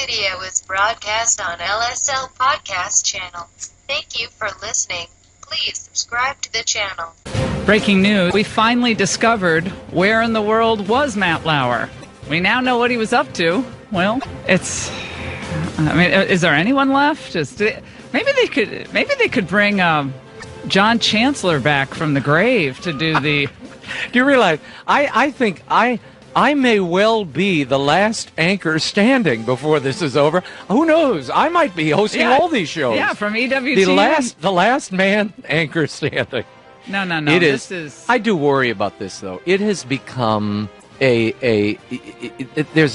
video is broadcast on LSL Podcast Channel. Thank you for listening. Please subscribe to the channel. Breaking news. We finally discovered where in the world was Matt Lauer. We now know what he was up to. Well, is there anyone left? Maybe they could bring John Chancellor back from the grave to do the... Do you realize, I think I may well be the last anchor standing before this is over. Who knows? I might be hosting all these shows. Yeah, from EWT. The last man anchor standing. No. I do worry about this, though. It has become there's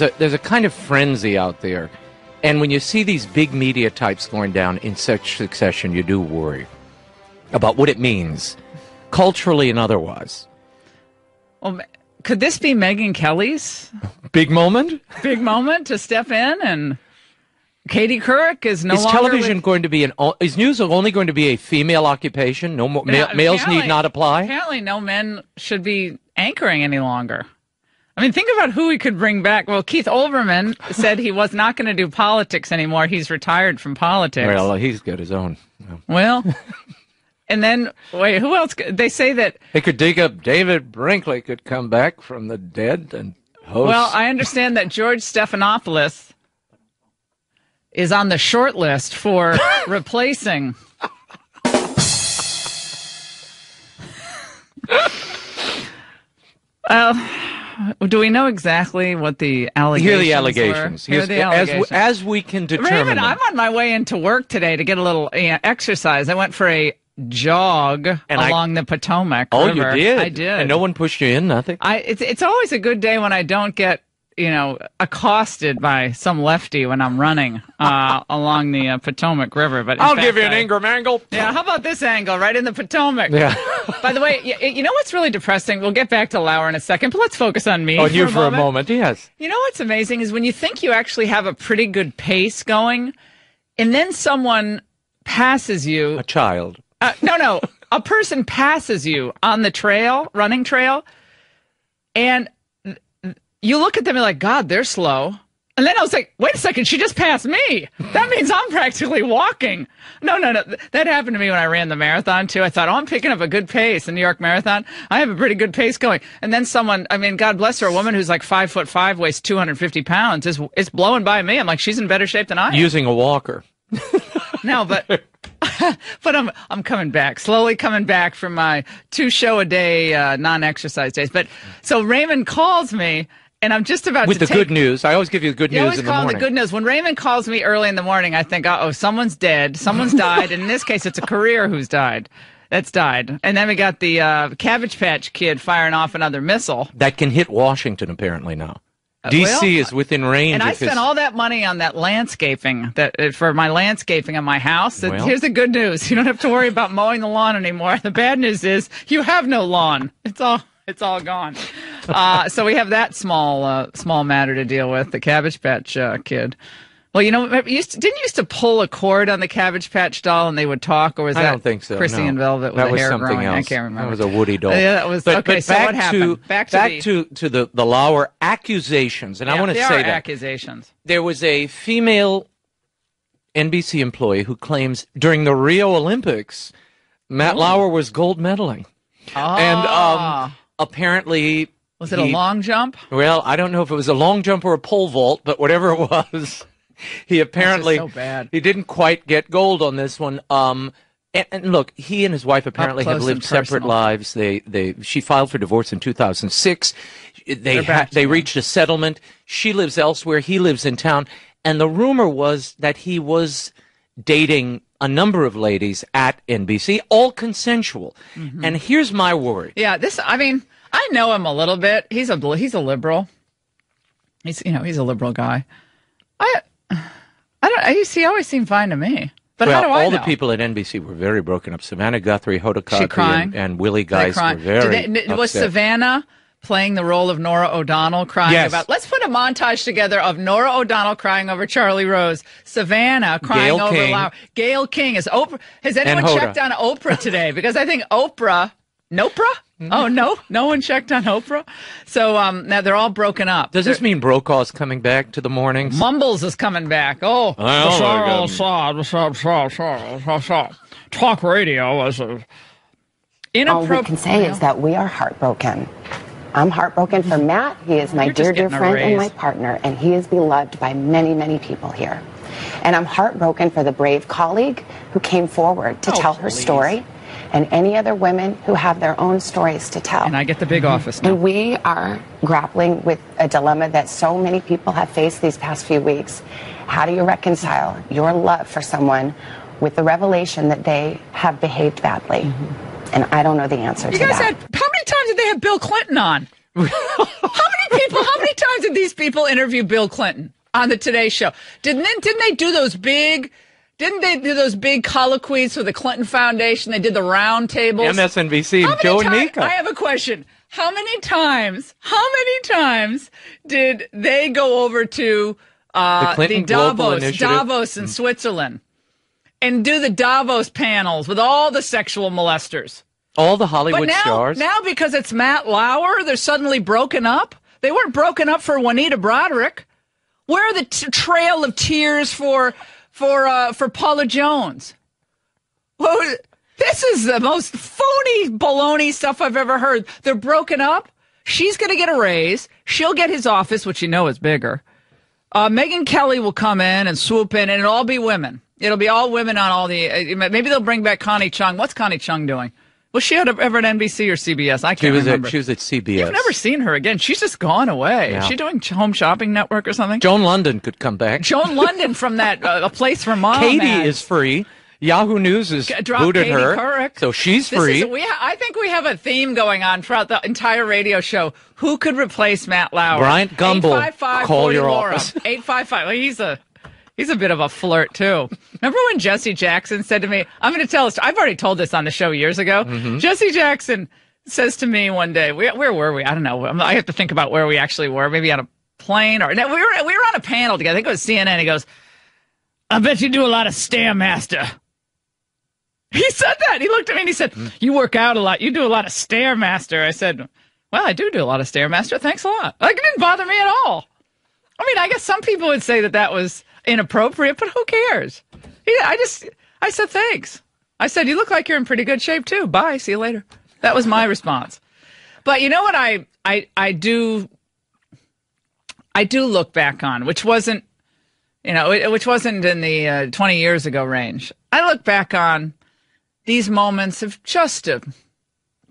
a kind of frenzy out there. And when you see these big media types going down in such succession, you do worry about what it means, culturally and otherwise. Well, could this be Megyn Kelly's big moment? Big moment to step in, and Katie Couric is no longer. Is television going to be is news only going to be a female occupation? No more males need not apply. Apparently, no men should be anchoring any longer. I mean, think about who we could bring back. Well, Keith Olbermann said he was not going to do politics anymore. He's retired from politics. Well, he's got his own. Well. And then, wait, who else? They say that... They could dig up David Brinkley, could come back from the dead and host. Well, I understand that George Stephanopoulos is on the short list for replacing... do we know exactly what the allegations Here are the allegations. Here are the allegations. As we can determine Raymond, I'm on my way into work today to get a little exercise. I went for a jog along the Potomac River. You did? I did. And no one pushed you in, nothing? It's always a good day when I don't get, accosted by some lefty when I'm running along the Potomac River. But I'll give you an Ingraham angle. Yeah, how about this angle right in the Potomac? Yeah. By the way, you know what's really depressing? We'll get back to Lauer in a second, but let's focus on me for a moment, yes. You know what's amazing is when you think you actually have a pretty good pace going, and then someone passes you. A child. No. A person passes you on the running trail, and you look at them and you're like, God, they're slow. And then I was like, wait a second, she just passed me. That means I'm practically walking. No. That happened to me when I ran the marathon, too. I thought, I'm picking up a good pace. The New York Marathon, I have a pretty good pace going. And then God bless her, a woman who's like 5'5", weighs 250 pounds, is blowing by me. I'm like, she's in better shape than I am. Using a walker. No, but I'm coming back, slowly coming back from my 2-show-a-day non-exercise days. But so Raymond calls me, and I'm just about with the good news. I always give you the good news in the morning. You always call the good news. When Raymond calls me early in the morning, I think, someone's dead, someone's died. And in this case, it's a career who's died. That's died. And then we got the Cabbage Patch Kid firing off another missile that can hit Washington apparently now. D.C. is within range. And I spent all that money on that landscaping, for my landscaping on my house. Here's the good news. You don't have to worry about mowing the lawn anymore. The bad news is you have no lawn. It's all gone. So we have that small matter to deal with, the Cabbage Patch Kid. Well, didn't you used to pull a cord on the Cabbage Patch doll and they would talk, or was that I don't think so, Chrissy no. in Velvet with that the was hair something growing? Else. I can't remember. That was a Woody doll. Yeah, that was okay. But so what happened? Back to the Lauer accusations, and I want to say that accusations. There was a female NBC employee who claims during the Rio Olympics, Matt Lauer was gold medaling, and apparently. Was it a long jump? Well, I don't know if it was a long jump or a pole vault, but whatever it was, he apparently so bad. He didn't quite get gold on this one. And look, he and his wife apparently have lived separate lives. She filed for divorce in 2006. They reached a settlement. She lives elsewhere. He lives in town. And the rumor was that he was dating a number of ladies at NBC, all consensual. Mm-hmm. And here's my worry. Yeah, I know him a little bit. He's a liberal. He's a liberal guy. He always seemed fine to me. But how do I know? All the people at NBC were very broken up. Savannah Guthrie, Hoda Kotb, and Willie Geist were very upset. Was Savannah playing the role of Nora O'Donnell crying about... Let's put a montage together of Nora O'Donnell crying over Charlie Rose, Savannah crying over Lauer. Gayle King. Has anyone checked on Oprah today? Because I think Oprah Oprah? Oh, no one checked on Oprah. So now they're all broken up. Does this mean Brokaw's coming back to the mornings? Mumbles is coming back. Oh, talk radio was inappropriate. All we can say is that we are heartbroken. I'm heartbroken for Matt. He is my dear friend and my partner, and he is beloved by many, many people here. And I'm heartbroken for the brave colleague who came forward to tell her story, and any other women who have their own stories to tell. And I get the big office now. And we are grappling with a dilemma that so many people have faced these past few weeks. How do you reconcile your love for someone with the revelation that they have behaved badly? And I don't know the answer to that. How many times did they have Bill Clinton on? How many times did these people interview Bill Clinton on the Today Show? Didn't they do those big colloquies for the Clinton Foundation? They did the round tables. MSNBC, Joe and Mika. I have a question. How many times did they go over to the Davos in Switzerland and do the Davos panels with all the sexual molesters? All the Hollywood stars? Now because it's Matt Lauer, they're suddenly broken up? They weren't broken up for Juanita Broderick. Where are the trail of tears for Paula Jones? Well, this is the most phony baloney stuff I've ever heard. They're broken up. She's going to get a raise. She'll get his office, which you know is bigger. Megyn Kelly will come in and swoop in, and it'll all be women. It'll be all women on all the. Maybe they'll bring back Connie Chung. What's Connie Chung doing? Was she ever at NBC or CBS? I can't remember. She was at CBS. You've never seen her again. She's just gone away. Yeah. Is she doing Home Shopping Network or something? Joan London could come back. Joan London from that A Place for Mom. Katie is free. Yahoo News has booted her, correct. So she's free. I think we have a theme going on throughout the entire radio show. Who could replace Matt Lauer? Bryant Gumbel, call your office. 855. Well, he's a bit of a flirt, too. Remember when Jesse Jackson said to me, I'm going to tell a story. I've already told this on the show years ago. Jesse Jackson says to me one day, where were we? I don't know. I have to think about where we actually were. Maybe on a plane or no, we were on a panel together. I think it was CNN. He goes, I bet you do a lot of Stairmaster. He said that. He looked at me and he said, you work out a lot. You do a lot of Stairmaster. I said, well, I do a lot of Stairmaster. Thanks a lot. Like, it didn't bother me at all. I mean, I guess some people would say that was inappropriate, but who cares? I said, thanks. I said, you look like you're in pretty good shape, too. Bye. See you later. That was my response. But you know what I do look back on, which wasn't in the 20 years ago range. I look back on these moments of just a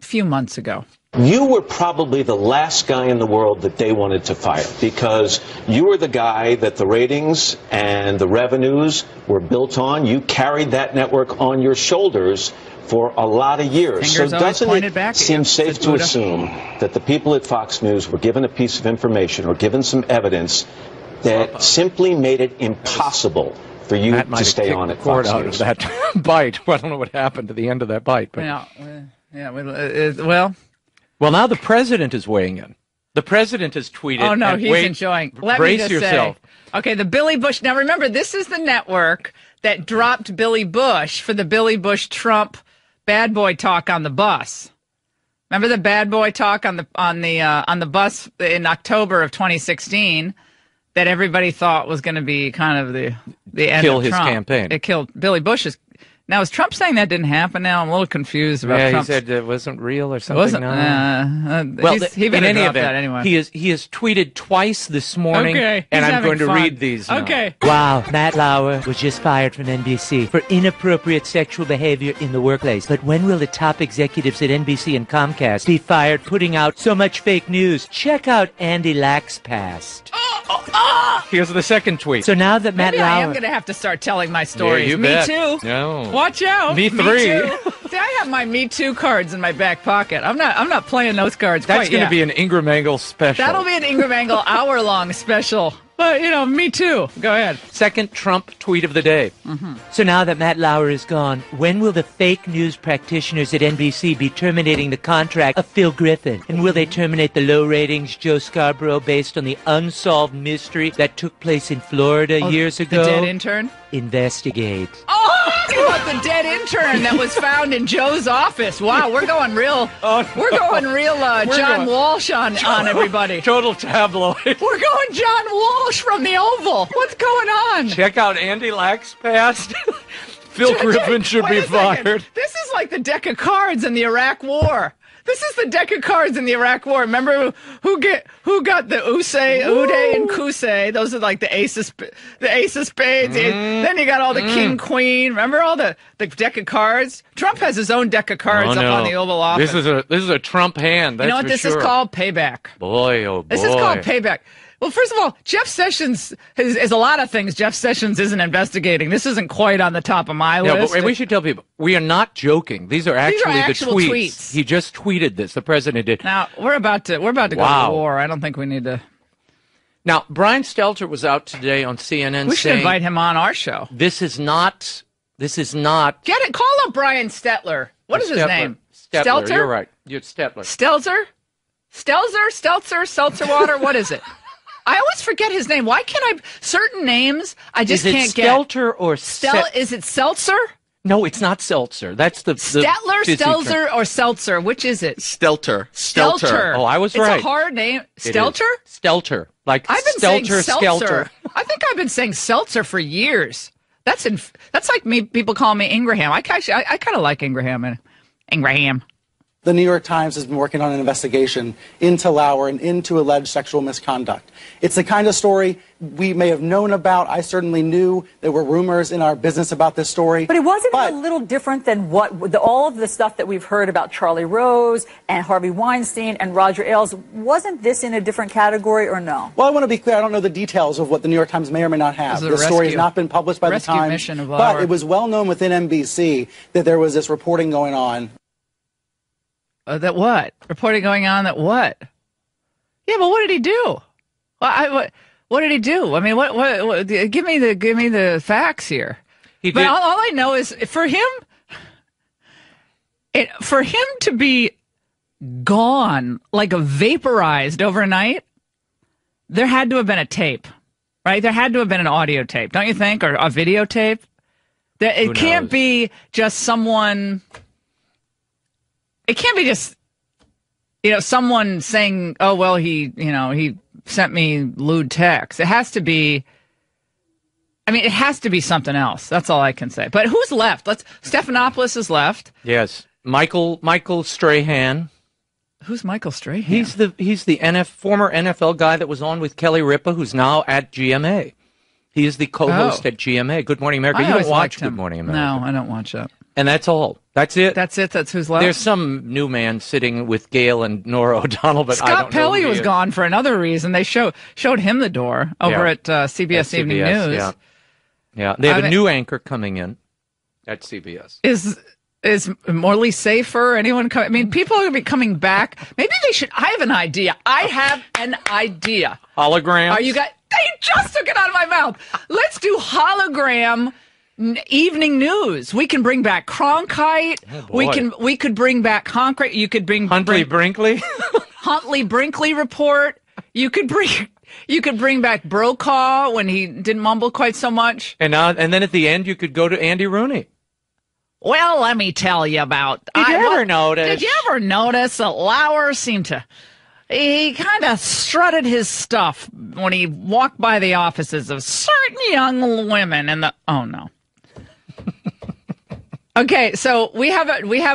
few months ago. You were probably the last guy in the world that they wanted to fire because you were the guy that the ratings and the revenues were built on. You carried that network on your shoulders for a lot of years. Fingers so doesn't it seem safe to Buddha. assume that the people at Fox News were given a piece of information or given some evidence that simply made it impossible for you to stay on at Fox News? Out of that bite. Well, I don't know what happened to the end of that bite. But. Well, now the president is weighing in. The president has tweeted. Oh, no, he's enjoying. Brace yourself. Okay, the Billy Bush. Now, remember, this is the network that dropped Billy Bush for the Billy Bush-Trump bad boy talk on the bus. Remember the bad boy talk on the bus in October of 2016 that everybody thought was going to be kind of the end kill of his Trump. Campaign. It killed Billy Bush's. Now, is Trump saying that didn't happen now? I'm a little confused about Trump's. He said it wasn't real or something. Well, he better drop that anyway. He has tweeted twice this morning, and I'm going to read these now. Okay. Wow, Matt Lauer was just fired from NBC for inappropriate sexual behavior in the workplace. But when will the top executives at NBC and Comcast be fired putting out so much fake news? Check out Andy Lack's past. Here's the second tweet. So now that Matt Maybe Lauer... I am going to have to start telling my stories. Yeah, you Me bet. too. No. Watch out. Me 3. Too. See, I have my Me Too cards in my back pocket. I'm not playing those cards. That's going to be an Ingram Angle special. That'll be an Ingram Angle hour-long special. But, Me Too. Go ahead. Second Trump tweet of the day. So now that Matt Lauer is gone, when will the fake news practitioners at NBC be terminating the contract of Phil Griffin? And will they terminate the low ratings Joe Scarborough based on the unsolved mystery that took place in Florida years ago? The dead intern? Investigate. Oh! talking about the dead intern that was found in Joe's office. Wow, we're going real. We're going real. John Walsh on everybody. Total tabloid. We're going John Walsh from the Oval. What's going on? Check out Andy Lack's past. Phil Griffin should be fired. This is like the deck of cards in the Iraq War. This is the deck of cards in the Iraq War. Remember who got the Uday, and Kusay? Those are like the ace of spades. Then you got all the king, queen. Remember all the deck of cards? Trump has his own deck of cards up on the Oval Office. This is a Trump hand. That's you know what this is called? Payback. Boy, oh boy. This is called payback. Well, first of all, Jeff Sessions is a lot of things Jeff Sessions isn't investigating. This isn't quite on the top of my list. But we should tell people, we are not joking. These are actually the tweets. He just tweeted this. The president did. Now, we're about to go to war. I don't think we need to. Now, Brian Stelter was out today on CNN We should invite him on our show. This is not. Get it. Call up Brian Stetler. What is his name? Stelter? You're right. You're Stetler. Stelzer, seltzer water. What is it? I always forget his name. Why can't I? Certain names I just can't get. Stelter or Is it Seltzer? No, it's not Seltzer. That's the Stetler, Stelzer, or Seltzer. Which is it? Stelter. Oh, I was right. It's a hard name. Stelter? Stelter. Like I've been Stelter, saying Skelter. I think I've been saying Seltzer for years. That's like me. People call me Ingraham. I kind of like Ingraham. Ingraham. The New York Times has been working on an investigation into Lauer and into alleged sexual misconduct. It's the kind of story we may have known about. I certainly knew there were rumors in our business about this story. But it wasn't a little different than all of the stuff that we've heard about Charlie Rose and Harvey Weinstein and Roger Ailes. Wasn't this in a different category or no? Well, I want to be clear. I don't know the details of what the New York Times may or may not have. The story has not been published by the Times. But it was well known within NBC that there was this reporting going on. That what? Reporting going on that what? Yeah, but what did he do? What did he do? I mean, what give me the facts here. But all I know is for him to be gone, like vaporized overnight, there had to have been a tape, right? There had to have been an audio tape, don't you think? Or a videotape? It can't be just someone... It can't be just, someone saying, oh, well, he sent me lewd text. It has to be, it has to be something else. That's all I can say. But who's left? Stephanopoulos is left. Yes. Michael Strahan. Who's Michael Strahan? He's the former NFL guy that was on with Kelly Ripa, who's now at GMA. He is the co-host at GMA. Good Morning America. You don't watch Good Morning America. No, I don't watch that. And that's all. That's it. That's it. That's who's left. There's some new man sitting with Gail and Nora O'Donnell, but I don't know. Scott Pelley was gone for another reason. They showed him the door over at CBS Evening News. Yeah. They have a new anchor coming in at CBS. Is Morley Safer? Anyone coming? People are going to be coming back. Maybe they should. I have an idea. Holograms. Are you guys? They just took it out of my mouth. Let's do hologram evening news. We can bring back Cronkite. Oh, we could bring back Concrete. You could bring Brinkley. Huntley Brinkley report. You could bring back Brokaw when he didn't mumble quite so much. And then at the end you could go to Andy Rooney. Well, let me tell you about. Did you ever notice that Lauer seemed to? He kind of strutted his stuff when he walked by the offices of certain young women oh no. Okay, so we have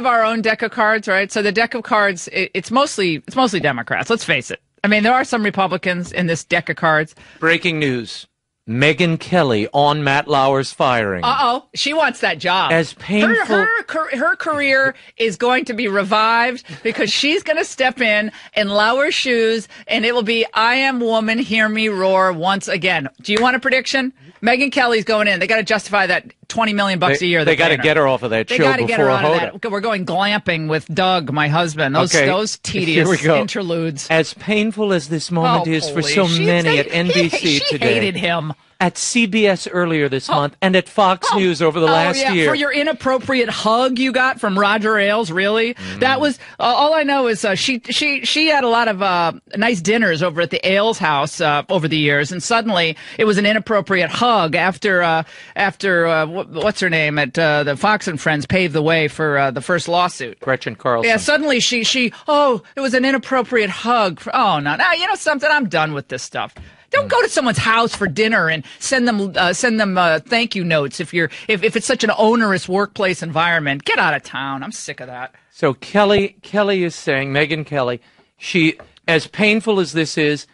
our own deck of cards, right? So the deck of cards, it's mostly Democrats. Let's face it. I mean, there are some Republicans in this deck of cards. Breaking news. Megyn Kelly on Matt Lauer's firing. Uh-oh. She wants that job. As painful. Her career is going to be revived because she's going to step in Lauer's shoes, and it will be, I am woman, hear me roar once again. Do you want a prediction? Megyn Kelly's going in. They got to justify that $20 million a year. They got to get her off of that show before Hoda. We're going glamping with Doug, my husband. Those tedious interludes. As painful as this moment is for so many at NBC today. She hated him. at CBS earlier this month and at Fox News over the last year. For your inappropriate hug you got from Roger Ailes, really? That was all I know is she had a lot of nice dinners over at the Ailes house over the years, and suddenly it was an inappropriate hug after what's her name at the Fox and Friends paved the way for the first lawsuit. Gretchen Carlson. Yeah, suddenly it was an inappropriate hug. Oh no, now you know something. I'm done with this stuff. Don't go to someone's house for dinner and send them thank you notes if it's such an onerous workplace environment. Get out of town. I'm sick of that. So Kelly is saying, Megyn Kelly, she, as painful as this is,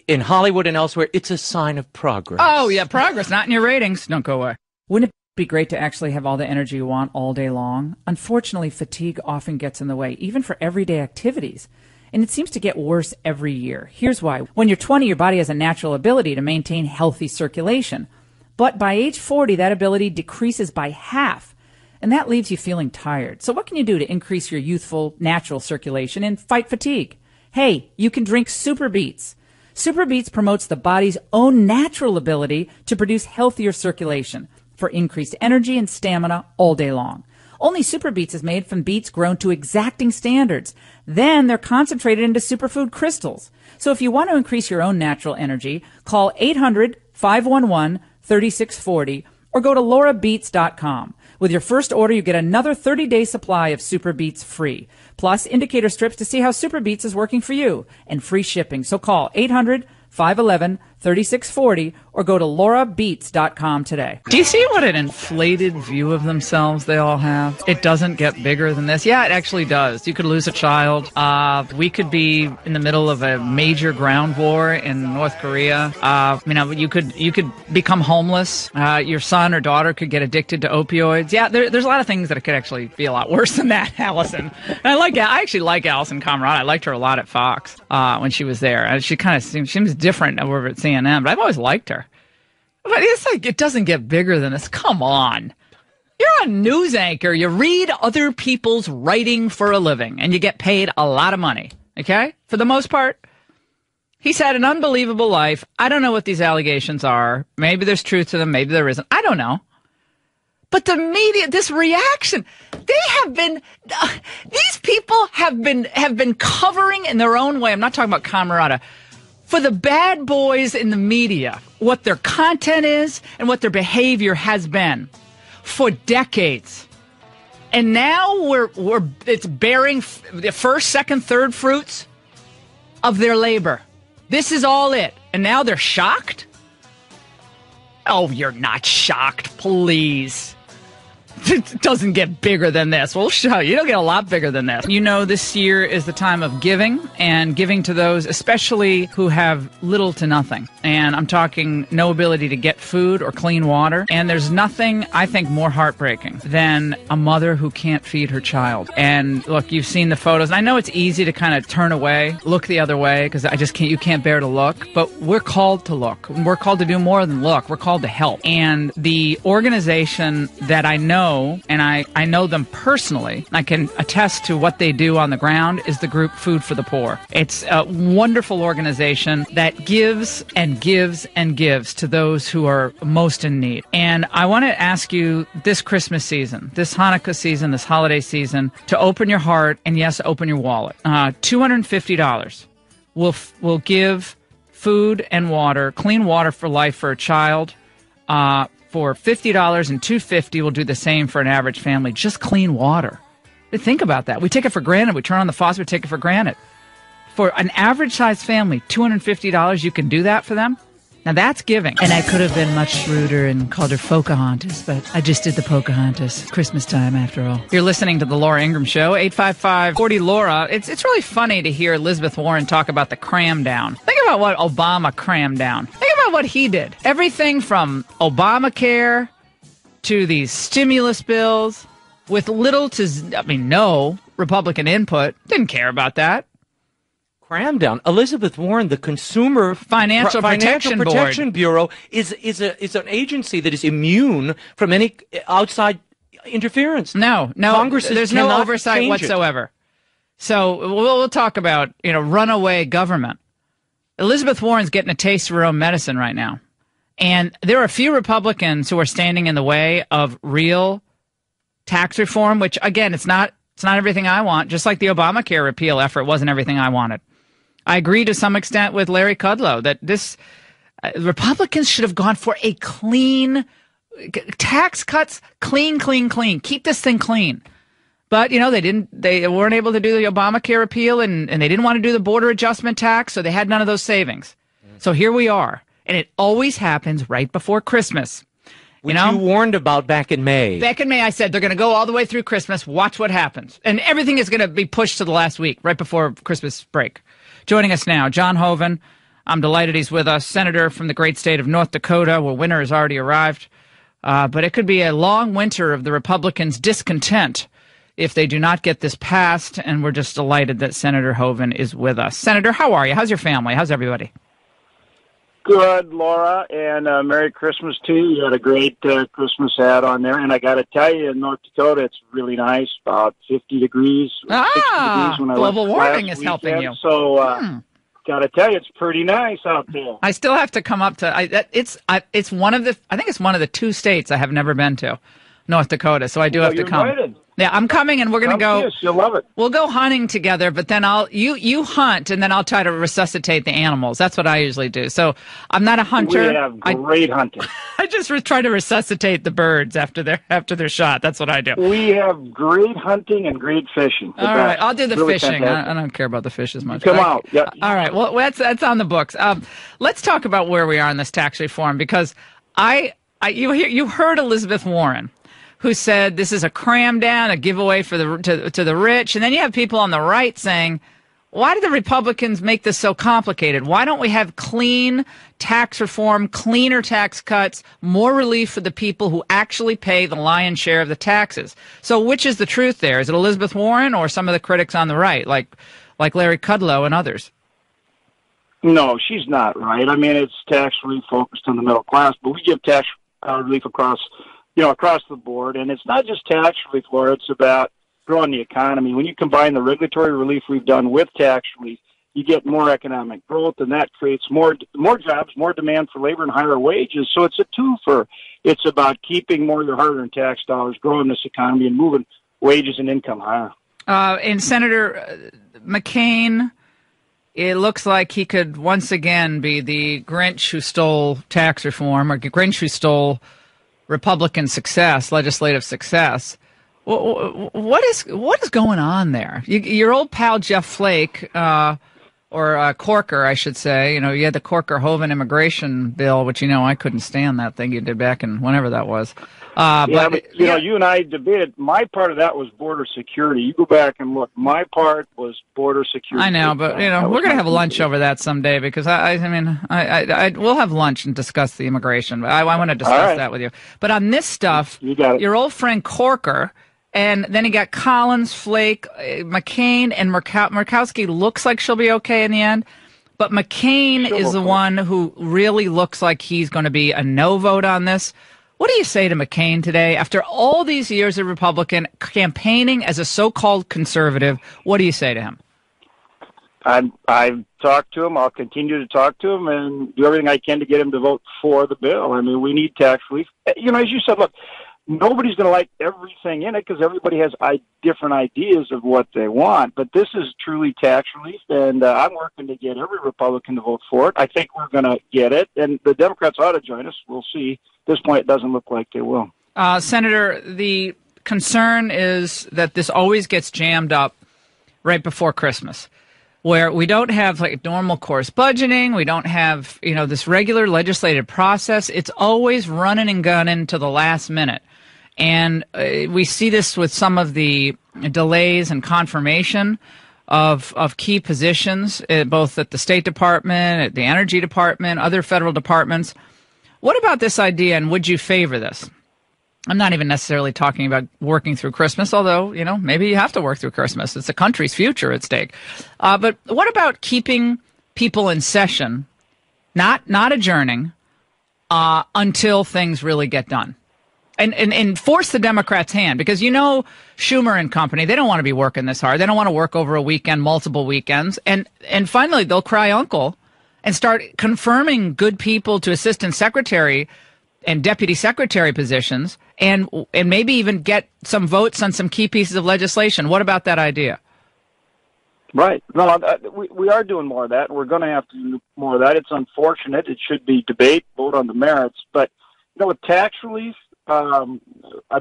in Hollywood and elsewhere, it's a sign of progress. Oh yeah, progress, not in your ratings. Don't go away. Wouldn't it be great to actually have all the energy you want all day long? Unfortunately, fatigue often gets in the way, even for everyday activities. And it seems to get worse every year. Here's why. When you're 20, your body has a natural ability to maintain healthy circulation. But by age 40, that ability decreases by half. And that leaves you feeling tired. So what can you do to increase your youthful, natural circulation and fight fatigue? Hey, you can drink Super Beets. Super Beets promotes the body's own natural ability to produce healthier circulation for increased energy and stamina all day long. Only Super Beets is made from beets grown to exacting standards. Then they're concentrated into superfood crystals. So if you want to increase your own natural energy, call 800-511-3640 or go to laurabeets.com. With your first order, you get another 30-day supply of Super Beets free, plus indicator strips to see how Super Beets is working for you, and free shipping. So call 800-511-3640 or go to laurabeets.com today. Do you see what an inflated view of themselves they all have? It doesn't get bigger than this. Yeah, it actually does. You could lose a child. We could be in the middle of a major ground war in North Korea. You could become homeless. Your son or daughter could get addicted to opioids. Yeah, there's a lot of things that could actually be a lot worse than that, Allison. And I actually like Allison Comrade. I liked her a lot at Fox when she was there. And she kind of seems different over at CNN, but I've always liked her. But it's like, it doesn't get bigger than this. Come on. You're a news anchor. You read other people's writing for a living, and you get paid a lot of money. Okay? For the most part. He's had an unbelievable life. I don't know what these allegations are. Maybe there's truth to them. Maybe there isn't. I don't know. But the media, this reaction, these people have been covering in their own way. I'm not talking about Camerata. For the bad boys in the media, what their content is and what their behavior has been for decades. And now it's bearing the first, second, third fruits of their labor. This is all it. And now they're shocked? Oh, you're not shocked, please. It doesn't get bigger than this. We'll show you. It'll get a lot bigger than this. You know, this year is the time of giving, and giving to those especially who have little to nothing. And I'm talking no ability to get food or clean water. And there's nothing, I think, more heartbreaking than a mother who can't feed her child. And look, you've seen the photos. And I know it's easy to kind of turn away, look the other way, because you can't bear to look. But we're called to look. We're called to do more than look. We're called to help. And the organization that I know, and I know them personally, I can attest to what they do on the ground, is the group Food for the Poor. It's a wonderful organization that gives and gives and gives to those who are most in need. And I want to ask you this Christmas season, this Hanukkah season, this holiday season, to open your heart and, yes, open your wallet. $250 will give food and water, clean water for life for a child, for $50, and $250 will do the same for an average family. Just clean water. Think about that. We take it for granted. We turn on the faucet, we take it for granted. For an average-sized family, $250, you can do that for them? Now that's giving. And I could have been much shrewder and called her Pocahontas, but I just did the Pocahontas. Christmas time, after all. You're listening to The Laura Ingraham Show, 855-40-LAURA. It's really funny to hear Elizabeth Warren talk about the cram down. Think about what Obama crammed down. Think about what he did. Everything from Obamacare to these stimulus bills with little to, no Republican input. Didn't care about that. Cram down. Elizabeth Warren, the Consumer Financial Protection Bureau, is an agency that is immune from any outside interference. No, Congress there's no oversight whatsoever. So we'll talk about runaway government. Elizabeth Warren's getting a taste of her own medicine right now, And there are a few Republicans who are standing in the way of real tax reform, which, again, it's not everything I want. Just like the Obamacare repeal effort wasn't everything I wanted. I agree to some extent with Larry Kudlow that this Republicans should have gone for a clean tax cuts, clean. Keep this thing clean. But, they weren't able to do the Obamacare repeal and they didn't want to do the border adjustment tax, so they had none of those savings. So here we are. And it always happens right before Christmas. Which you warned about back in May. Back in May, I said they're going to go all the way through Christmas. Watch what happens. And everything is going to be pushed to the last week, right before Christmas break. Joining us now, John Hoeven. I'm delighted he's with us. Senator from the great state of North Dakota, where winter has already arrived. But it could be a long winter of the Republicans' discontent if they do not get this passed. And we're just delighted that Senator Hoeven is with us. Senator, how are you? How's your family? How's everybody? Good, Laura, and Merry Christmas to you. You had a great Christmas hat on there, and I got to tell you, in North Dakota, it's really nice, about 50 degrees, 60 degrees when I global went warming last is helping you. So, got to tell you, it's pretty nice out there. I still have to come up to. It's one of the. I think it's one of the 2 states I have never been to, North Dakota. So I do have to come. Invited. Yeah, I'm coming, and we're going to go. Yes, you'll love it. We'll go hunting together, but then you hunt, and then I'll try to resuscitate the animals. That's what I usually do. So I'm not a hunter. We have great hunting. I just try to resuscitate the birds after they're shot. That's what I do. We have great hunting and great fishing. All right, I'll do the really fishing. I don't care about the fish as much. Come out. Yeah. All right. Well, that's on the books. Let's talk about where we are in this tax reform, because you heard Elizabeth Warren, who said this is a cram down, a giveaway for to the rich. And then you have people on the right saying, why do the Republicans make this so complicated? Why don't we have clean tax reform, cleaner tax cuts, more relief for the people who actually pay the lion's share of the taxes? So which is the truth there? Is it Elizabeth Warren or some of the critics on the right, like Larry Kudlow and others? No, she's not right. I mean, it's tax relief focused on the middle class, but we give tax relief across the board. And it's not just tax relief, Laura. It's about growing the economy. When you combine the regulatory relief we've done with tax relief, you get more economic growth, and that creates more jobs, more demand for labor, and higher wages. So it's a twofer. It's about keeping more of your hard-earned tax dollars, growing this economy, and moving wages and income higher. And Senator McCain, it looks like he could once again be the Grinch who stole tax reform, or Grinch who stole Republican success, legislative success. What is going on there? Your old pal Jeff Flake, or Corker, I should say. You had the Corker-Hoeven immigration bill, which I couldn't stand that thing you did back in whenever that was. But you and I debated. My part of that was border security. You go back and look. My part was border security. I know, but we're going to have lunch over that someday, because we'll have lunch and discuss the immigration. But I want to discuss that with you. But on this stuff, your old friend Corker, and then you got Collins, Flake, McCain, and Murkowski looks like she'll be okay in the end. But McCain is the one who really looks like he's going to be a no vote on this. What do you say to McCain today, after all these years of Republican campaigning as a so-called conservative? What do you say to him? I've talked to him. I'll continue to talk to him and do everything I can to get him to vote for the bill. I mean, we need tax relief. As you said, look, nobody's going to like everything in it because everybody has different ideas of what they want. But this is truly tax relief, and I'm working to get every Republican to vote for it. I think we're going to get it, and the Democrats ought to join us. We'll see. At this point, it doesn't look like they will. Senator, the concern is that this always gets jammed up right before Christmas, where we don't have like normal course budgeting. We don't have, this regular legislative process. It's always running and gunning to the last minute. And we see this with some of the delays and confirmation of key positions, both at the State Department, at the Energy Department, other federal departments. What about this idea, and would you favor this? I'm not even necessarily talking about working through Christmas, although, maybe you have to work through Christmas. It's the country's future at stake. But what about keeping people in session, not adjourning, until things really get done? And force the Democrats' hand, because Schumer and company, they don't want to be working this hard. They don't want to work over a weekend, multiple weekends. And finally, they'll cry uncle and start confirming good people to assistant secretary and deputy secretary positions, and maybe even get some votes on some key pieces of legislation. What about that idea? Right. No, we are doing more of that. We're going to have to do more of that. It's unfortunate. It should be debate, vote on the merits. But, with tax relief, I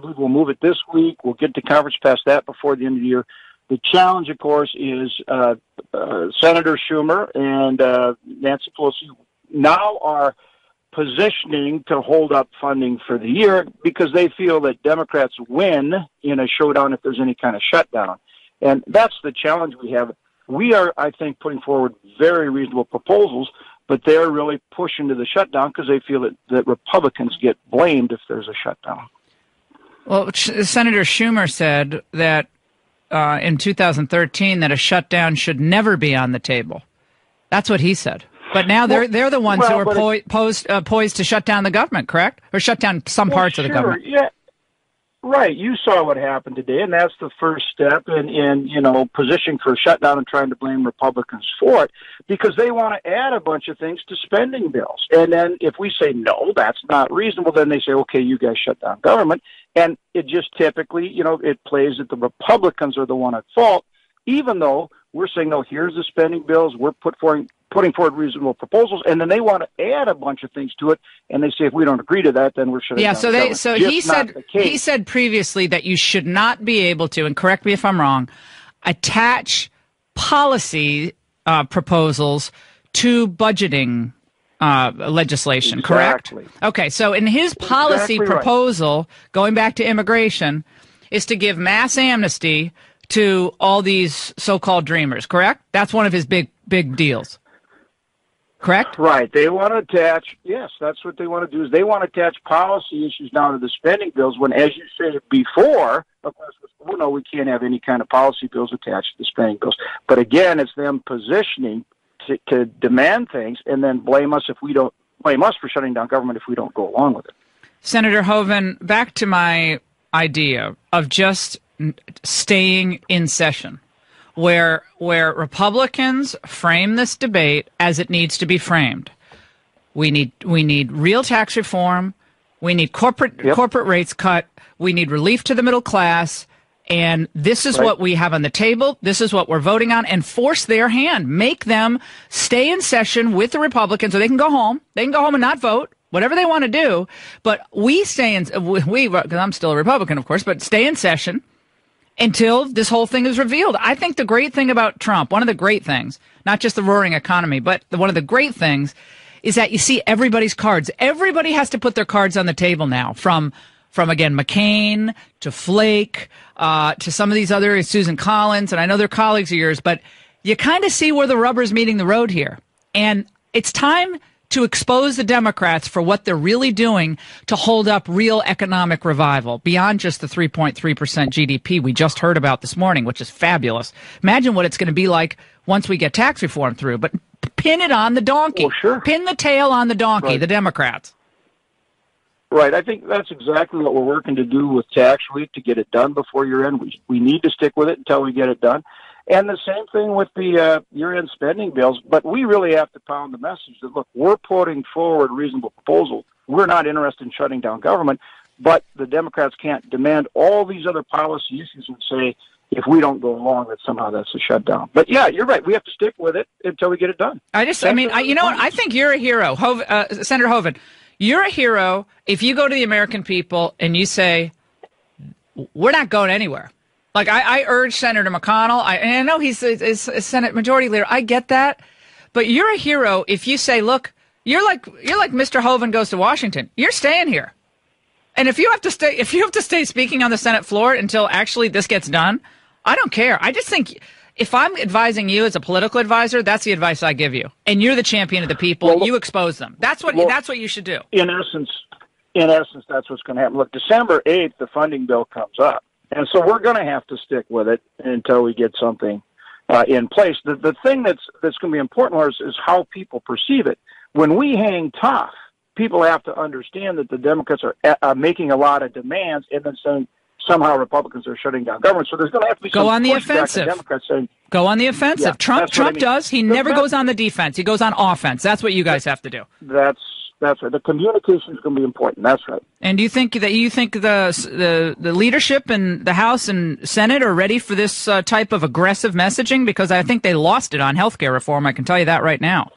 believe we'll move it this week. We'll get to Congress past that before the end of the year. The challenge, of course, is Senator Schumer and Nancy Pelosi now are positioning to hold up funding for the year because they feel that Democrats win in a showdown if there's any kind of shutdown. And that's the challenge we have. We are, I think, putting forward very reasonable proposals, but they're really pushing to the shutdown because they feel that Republicans get blamed if there's a shutdown. Well, Senator Schumer said that in 2013 that a shutdown should never be on the table. That's what he said. But now they're the ones who are poised to shut down the government, correct? Or shut down some parts of the government. Yeah. Right. You saw what happened today, and that's the first step in positioning for a shutdown and trying to blame Republicans for it, because they want to add a bunch of things to spending bills. And then if we say, no, that's not reasonable, then they say, okay, you guys shut down government. And it just typically, it plays that the Republicans are the one at fault, even though we're saying, no, here's the spending bills, we're putting forward reasonable proposals, and then they want to add a bunch of things to it, and they say if we don't agree to that, then we're shutting down. He said previously that you should not be able to, and correct me if I'm wrong, attach policy proposals to budgeting legislation, exactly. Correct? Okay, so in his policy proposal, going back to immigration, is to give mass amnesty to all these so-called dreamers, correct? That's one of his big deals. Correct? Right. They want to attach, yes, that's what they want to do, is they want to attach policy issues now to the spending bills when, as you said before, of course, we can't have any kind of policy bills attached to the spending bills. But again, it's them positioning to demand things and then blame us for shutting down government if we don't go along with it. Senator Hoeven, back to my idea of just staying in session, where Republicans frame this debate as it needs to be framed. We need real tax reform. We need corporate rates cut. We need relief to the middle class. And this is what we have on the table. This is what we're voting on, and force their hand. Make them stay in session with the Republicans, so they can go home. They can go home and not vote, whatever they want to do. But we stay in, because I'm still a Republican, of course, but stay in session until this whole thing is revealed. I think the great thing about Trump, one of the great things, not just the roaring economy, but one of the great things is that you see everybody's cards. Everybody has to put their cards on the table now, from again, McCain to Flake, to some of these other, Susan Collins, and I know they're colleagues of yours, but you kind of see where the rubber's meeting the road here. And it's time to expose the Democrats for what they're really doing to hold up real economic revival beyond just the 3.3% GDP we just heard about this morning, which is fabulous. Imagine what it's going to be like once we get tax reform through. But pin it on the donkey. Well, sure. Pin the tail on the donkey, the Democrats. Right. I think that's exactly what we're working to do with tax relief to get it done before year end. We need to stick with it until we get it done. And the same thing with the year-end spending bills. But we really have to pound the message that, look, we're putting forward reasonable proposals. We're not interested in shutting down government, but the Democrats can't demand all these other policy issues and say, if we don't go along, that somehow that's a shutdown. But yeah, you're right. We have to stick with it until we get it done. You know what? I think you're a hero. Senator Hoeven, you're a hero if you go to the American people and you say, we're not going anywhere. Like, I urge Senator McConnell, and I know he's a Senate Majority Leader. I get that. But you're a hero if you say, look, you're like Mr. Hoeven goes to Washington. You're staying here. And if you have to stay speaking on the Senate floor until actually this gets done, I don't care. I just think if I'm advising you as a political advisor, that's the advice I give you. And you're the champion of the people. Well, you expose them. That's what you should do. In essence, that's what's going to happen. Look, December 8th, the funding bill comes up. And so we're going to have to stick with it until we get something in place. The thing that's going to be important is how people perceive it. When we hang tough, people have to understand that the Democrats are making a lot of demands and then somehow Republicans are shutting down government. So there's going to have to be some go on the pushback offensive. Democrats saying, go on the offensive. Yeah, Trump does. He never goes on the defense. He goes on offense. That's what you guys have to do. That's right. The communication is going to be important. That's right. And do you think the leadership in the House and Senate are ready for this type of aggressive messaging? Because I think they lost it on healthcare reform. I can tell you that right now.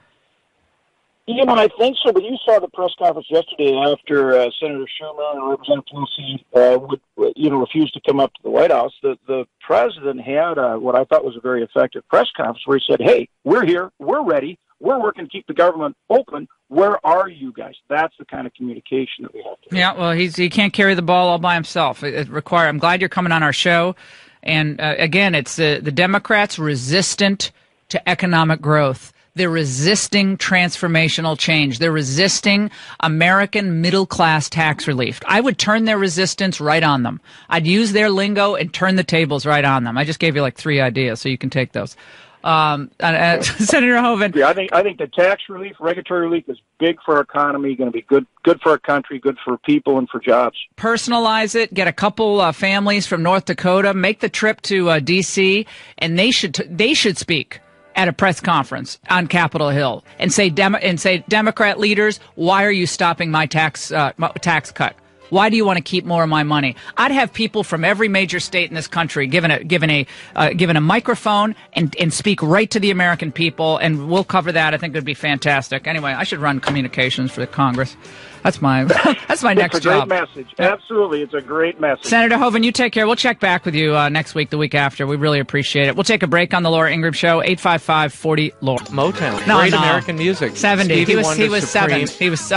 I think so, but you saw the press conference yesterday after Senator Schumer and Representative Pelosi refused to come up to the White House. The president had what I thought was a very effective press conference where he said, hey, we're here, we're ready, we're working to keep the government open. Where are you guys? That's the kind of communication that we have to do. Yeah, well, he can't carry the ball all by himself. I'm glad you're coming on our show. And again, it's the Democrats resistant to economic growth. They're resisting transformational change. They're resisting American middle-class tax relief. I would turn their resistance right on them. I'd use their lingo and turn the tables right on them. I just gave you like 3 ideas, so you can take those. Senator Hoeven. Yeah, I think the tax relief, regulatory relief is big for our economy, going to be good for our country, good for people and for jobs. Personalize it, get a couple families from North Dakota, make the trip to D.C., and they should speak at a press conference on Capitol Hill and say, Democrat leaders, why are you stopping my tax cut? Why do you want to keep more of my money? I'd have people from every major state in this country given a microphone and speak right to the American people, and we'll cover that. I think it would be fantastic. Anyway, I should run communications for the Congress. That's my next job. It's a great message. Absolutely, it's a great message. Senator Hoeven, you take care. We'll check back with you next week, the week after. We really appreciate it. We'll take a break on the Laura Ingraham Show. 855-40-LAURA. Motown. No, Great American music. 70. He was 7. He was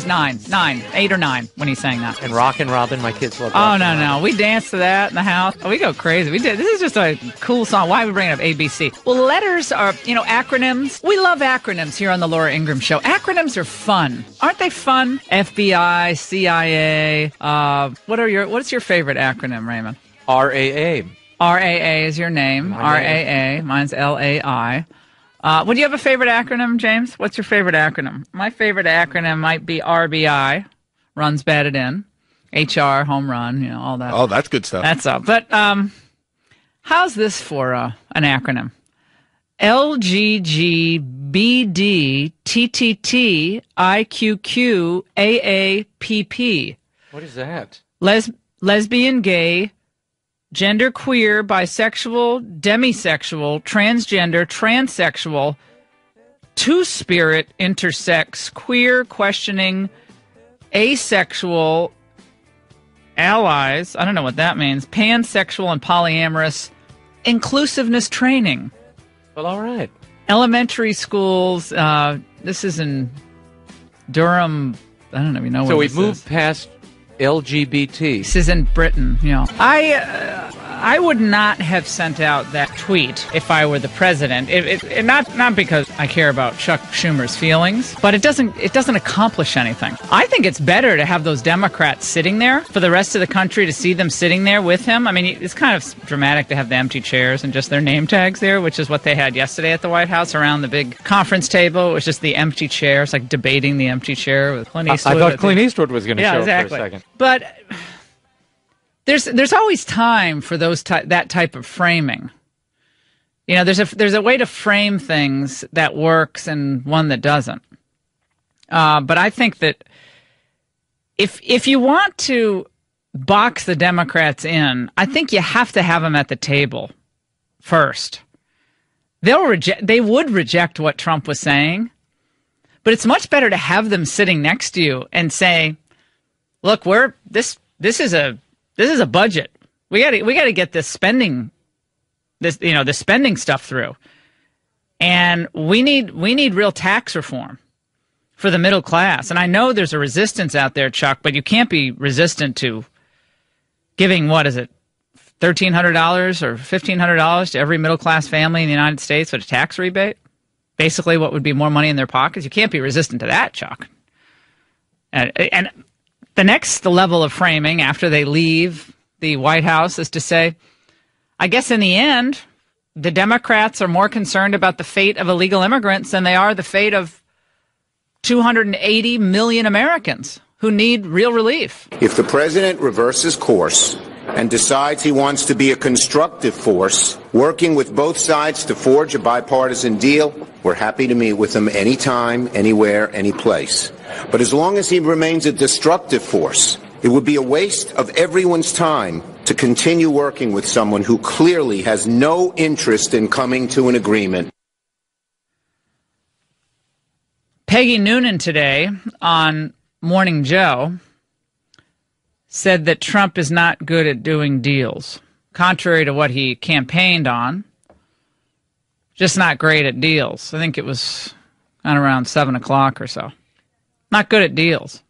9. 8 or 9 when he sang that. And Rockin' Robin, my kids love. Oh no, we danced to that in the house. Oh, we go crazy. We did. This is just a cool song. Why are we bringing up ABC? Well, letters are acronyms. We love acronyms here on the Laura Ingraham Show. Acronyms are fun, aren't they? Fun. FBI, CIA. What's your favorite acronym, Raymond? RAA. RAA is your name. RAA. Mine's LAI. Would you have a favorite acronym, James? What's your favorite acronym? My favorite acronym might be RBI. Runs batted in. HR, home run, all that. Oh, that's good stuff. That's up. But how's this for an acronym? LGGBDTTTIQQAAPP. What is that? Lesbian, gay, gender queer, bisexual, demisexual, transgender, transsexual, two-spirit, intersex, queer, questioning, asexual, allies, I don't know what that means, pansexual and polyamorous, inclusiveness training. Well, all right. Elementary schools, this is in Durham, I don't even know where this is. So we've moved past LGBT. This is in Britain, I would not have sent out that tweet if I were the president. Not because I care about Chuck Schumer's feelings, but it doesn't accomplish anything. I think it's better to have those Democrats sitting there for the rest of the country to see them sitting there with him. I mean, it's kind of dramatic to have the empty chairs and just their name tags there, which is what they had yesterday at the White House around the big conference table. It was just the empty chair. It's like debating the empty chair with Clint Eastwood. I thought Clint Eastwood was going to show exactly. up for a second. But there's always time for that type of framing. There's a way to frame things that works and one that doesn't. But I think that if you want to box the Democrats in, I think you have to have them at the table first. They would reject what Trump was saying, but it's much better to have them sitting next to you and say, "Look, this is a budget. We got to get this spending, the spending stuff through, and we need real tax reform for the middle class." And I know there's a resistance out there, Chuck, but you can't be resistant to giving $1,300 or $1,500 to every middle class family in the United States with a tax rebate. Basically, what would be more money in their pockets. You can't be resistant to that, Chuck. And the level of framing after they leave the White House is to say, I guess in the end, the Democrats are more concerned about the fate of illegal immigrants than they are the fate of 280 million Americans who need real relief. If the president reverses course and decides he wants to be a constructive force, working with both sides to forge a bipartisan deal, we're happy to meet with him anytime, anywhere, any place. But as long as he remains a destructive force, it would be a waste of everyone's time to continue working with someone who clearly has no interest in coming to an agreement. Peggy Noonan today on Morning Joe said that Trump is not good at doing deals, contrary to what he campaigned on. Just not great at deals. I think it was around 7 o'clock or so. Not good at deals.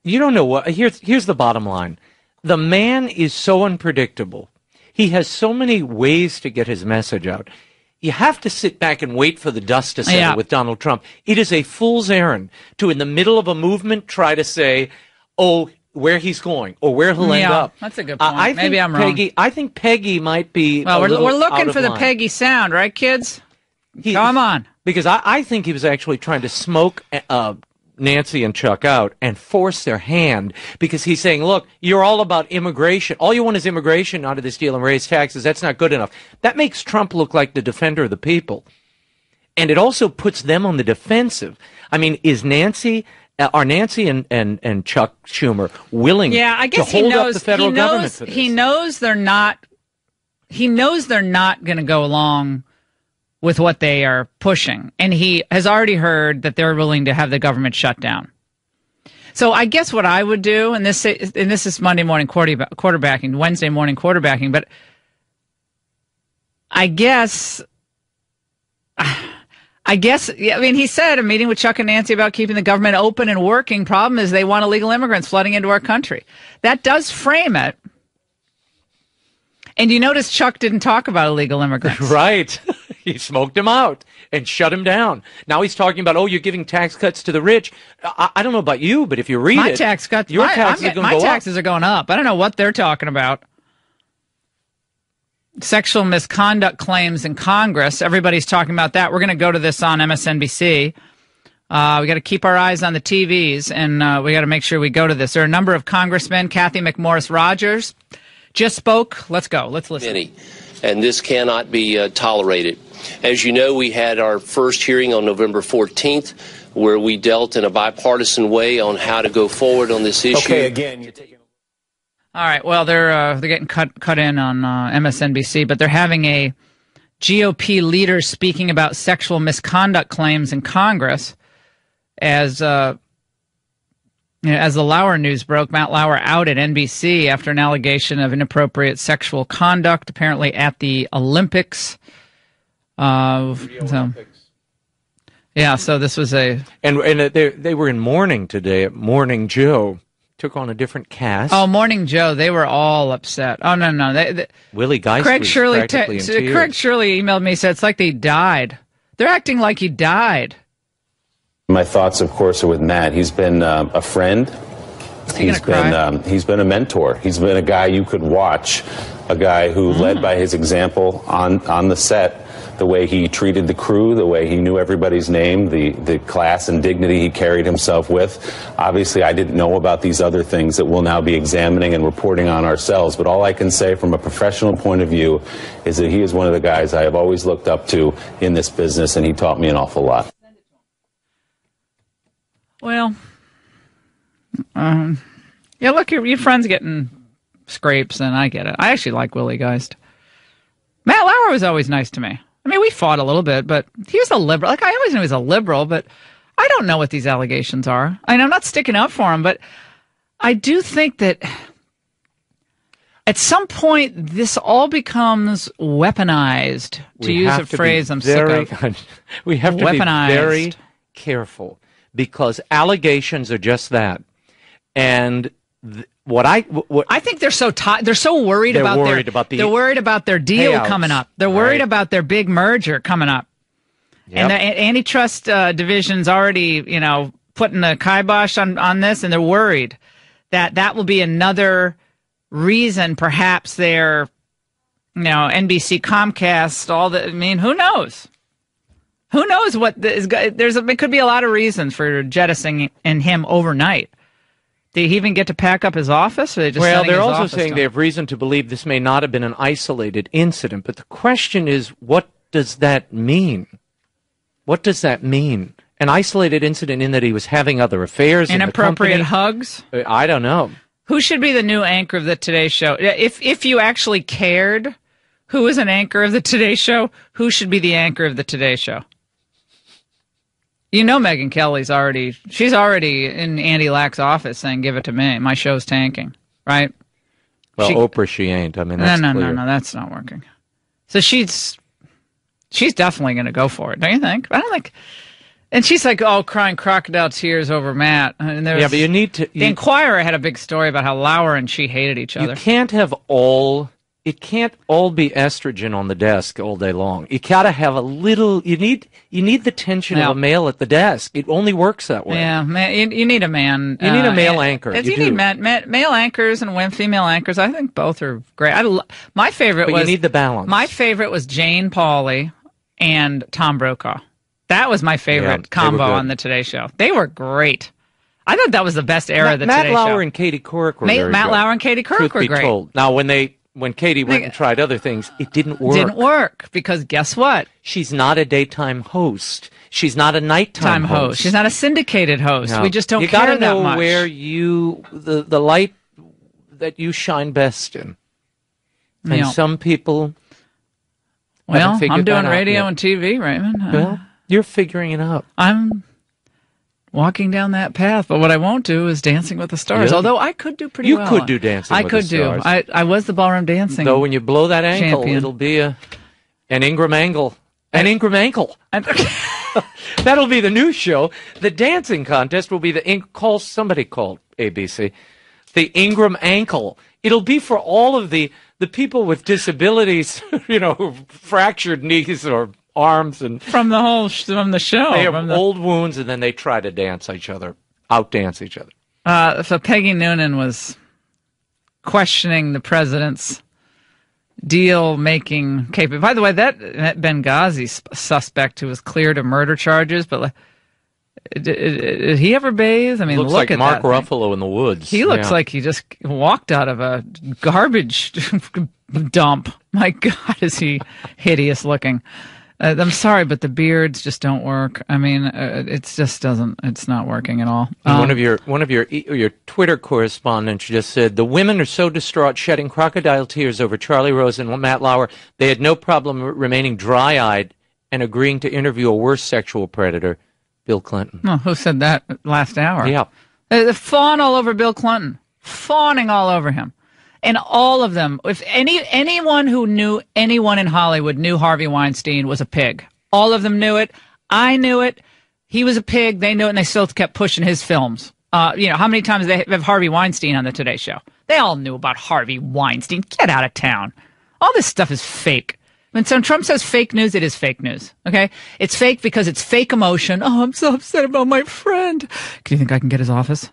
You don't know what. Here's the bottom line. The man is so unpredictable. He has so many ways to get his message out. You have to sit back and wait for the dust to settle with Donald Trump. It is a fool's errand to, in the middle of a movement, try to say, where he's going or where he'll end up. That's a good point. Maybe I'm wrong. I think Peggy might be. Well, we're looking for the line. Peggy sound, right, kids? Come on. Because I think he was actually trying to smoke Nancy and Chuck out and force their hand, because he's saying, look, you're all about immigration. All you want is immigration out of this deal and raise taxes. That's not good enough. That makes Trump look like the defender of the people. And it also puts them on the defensive. I mean, are Nancy and Chuck Schumer willing I guess to hold up the federal government for this? He knows they're not going to go along with what they are pushing. And he has already heard that they're willing to have the government shut down. So I guess what I would do, and this is Monday morning quarterbacking, Wednesday morning quarterbacking, but I guess, he said a meeting with Chuck and Nancy about keeping the government open and working. Problem is they want illegal immigrants flooding into our country. That does frame it. And you notice Chuck didn't talk about illegal immigrants. Right. He smoked him out and shut him down. Now he's talking about, you're giving tax cuts to the rich. I don't know about you, but if you read your taxes are going to go up. My taxes are going up. I don't know what they're talking about. Sexual misconduct claims in Congress. Everybody's talking about that. We're going to go to this on MSNBC. We got to keep our eyes on the TVs, and we got to make sure we go to this. There are a number of congressmen. Kathy McMorris Rogers just spoke. Let's go. Let's listen. And this cannot be tolerated. As you know, we had our first hearing on November 14th, where we dealt in a bipartisan way on how to go forward on this issue. Okay, again, you're taking. All right. Well, they're getting cut in on MSNBC, but they're having a GOP leader speaking about sexual misconduct claims in Congress as the Lauer news broke. Matt Lauer out at NBC after an allegation of inappropriate sexual conduct, apparently at the Olympics. Olympics. Yeah, so this was they were in mourning today at Morning Joe. Took on a different cast. Oh, Morning Joe, they were all upset. Oh no, Willie Geist Craig was Shirley practically in tears. Craig Shirley emailed me, said it's like they died. They're acting like he died. My thoughts, of course, are with Matt. He's been a friend. He's been a mentor. He's been a guy you could watch, a guy who led by his example on the set, the way he treated the crew, the way he knew everybody's name, the class and dignity he carried himself with. Obviously, I didn't know about these other things that we'll now be examining and reporting on ourselves, but all I can say from a professional point of view is that he is one of the guys I have always looked up to in this business, and he taught me an awful lot. Well, yeah, look, your friend's getting scrapes, and I get it. I actually like Willie Geist. Matt Lauer was always nice to me. I mean, we fought a little bit, but he was a liberal. Like, I always knew he was a liberal, but I don't know what these allegations are. I mean, I'm not sticking up for him, but I do think that at some point this all becomes weaponized, to use a phrase I'm sick of. We have to weaponized. Be very careful, because allegations are just that. And I think they're so they're so worried about they're worried about their deal payouts, coming up. They're worried about their big merger coming up. Yep. And the antitrust division's already, putting the kibosh on this, and they're worried that will be another reason perhaps they're, NBC, Comcast, who knows? Who knows what it could be a lot of reasons for jettisoning him overnight. Did he even get to pack up his office? Or are they just well, sending they're his also office saying to they him? have reason to believe this may not have been an isolated incident. But the question is, what does that mean? What does that mean? An isolated incident in that he was having other affairs? Inappropriate hugs? I don't know. Who should be the new anchor of the Today Show? If you actually cared who is an anchor of the Today Show, who should be the anchor of the Today Show? You know Megyn Kelly's she's already in Andy Lack's office saying, give it to me. My show's tanking, right? Well, Oprah, she ain't. I mean, that's clear. No, that's not working. So she's definitely going to go for it, don't you think? I don't think... And she's like, crying crocodile tears over Matt. And yeah, but you need to... The Inquirer had a big story about how Lauer and she hated each other. You can't have all... It can't all be estrogen on the desk all day long. You got to have a little... You need the tension of a male at the desk. It only works that way. Yeah, you need a man. You need a male anchor. You need male anchors and female anchors. I think both are great. My favorite but was... you need the balance. My favorite was Jane Pauley and Tom Brokaw. That was my favorite combo on the Today Show. They were great. I thought that was the best era of the Today Show. Matt Lauer and Katie Couric were very good. Matt Lauer and Katie Couric were great. Told. Now, when Katie went and tried other things, it didn't work. Didn't work because guess what? She's not a daytime host. She's not a nighttime host. She's not a syndicated host. No. We just don't care that much. You got to know where the light that you shine best in. And some people. Well, I'm doing radio and TV, Raymond. Well, you're figuring it out. I'm walking down that path, but what I won't do is Dancing with the Stars. Yeah. Although I could do pretty well. You could do Dancing with the Stars. I was the ballroom dancing. Though when you blow that ankle, champion. It'll be an Ingram ankle. An Ingram ankle. That'll be the new show. The dancing contest will be somebody called ABC. The Ingram ankle. It'll be for all of the people with disabilities, fractured knees or arms and from the show. They have old wounds, and then they try to outdance each other. So Peggy Noonan was questioning the president's deal-making capability. By the way, that Benghazi suspect who was cleared of murder charges, but did he ever bathe? I mean, looks look like at Mark that Ruffalo in the woods. He looks like he just walked out of a garbage dump. My God, is he hideous looking. I'm sorry, but the beards just don't work. I mean, it's not working at all. One of your Twitter correspondents just said, the women are so distraught, shedding crocodile tears over Charlie Rose and Matt Lauer, they had no problem remaining dry-eyed and agreeing to interview a worse sexual predator, Bill Clinton. Oh, who said that last hour? Yeah. They fawn all over Bill Clinton. Fawning all over him. And all of them, if anyone who knew anyone in Hollywood knew Harvey Weinstein was a pig. All of them knew it. I knew it. He was a pig. They knew it, and they still kept pushing his films. How many times they have Harvey Weinstein on the Today Show? They all knew about Harvey Weinstein. Get out of town. All this stuff is fake. When Trump says fake news, it is fake news. Okay? It's fake because it's fake emotion. Oh, I'm so upset about my friend. Do you think I can get his office?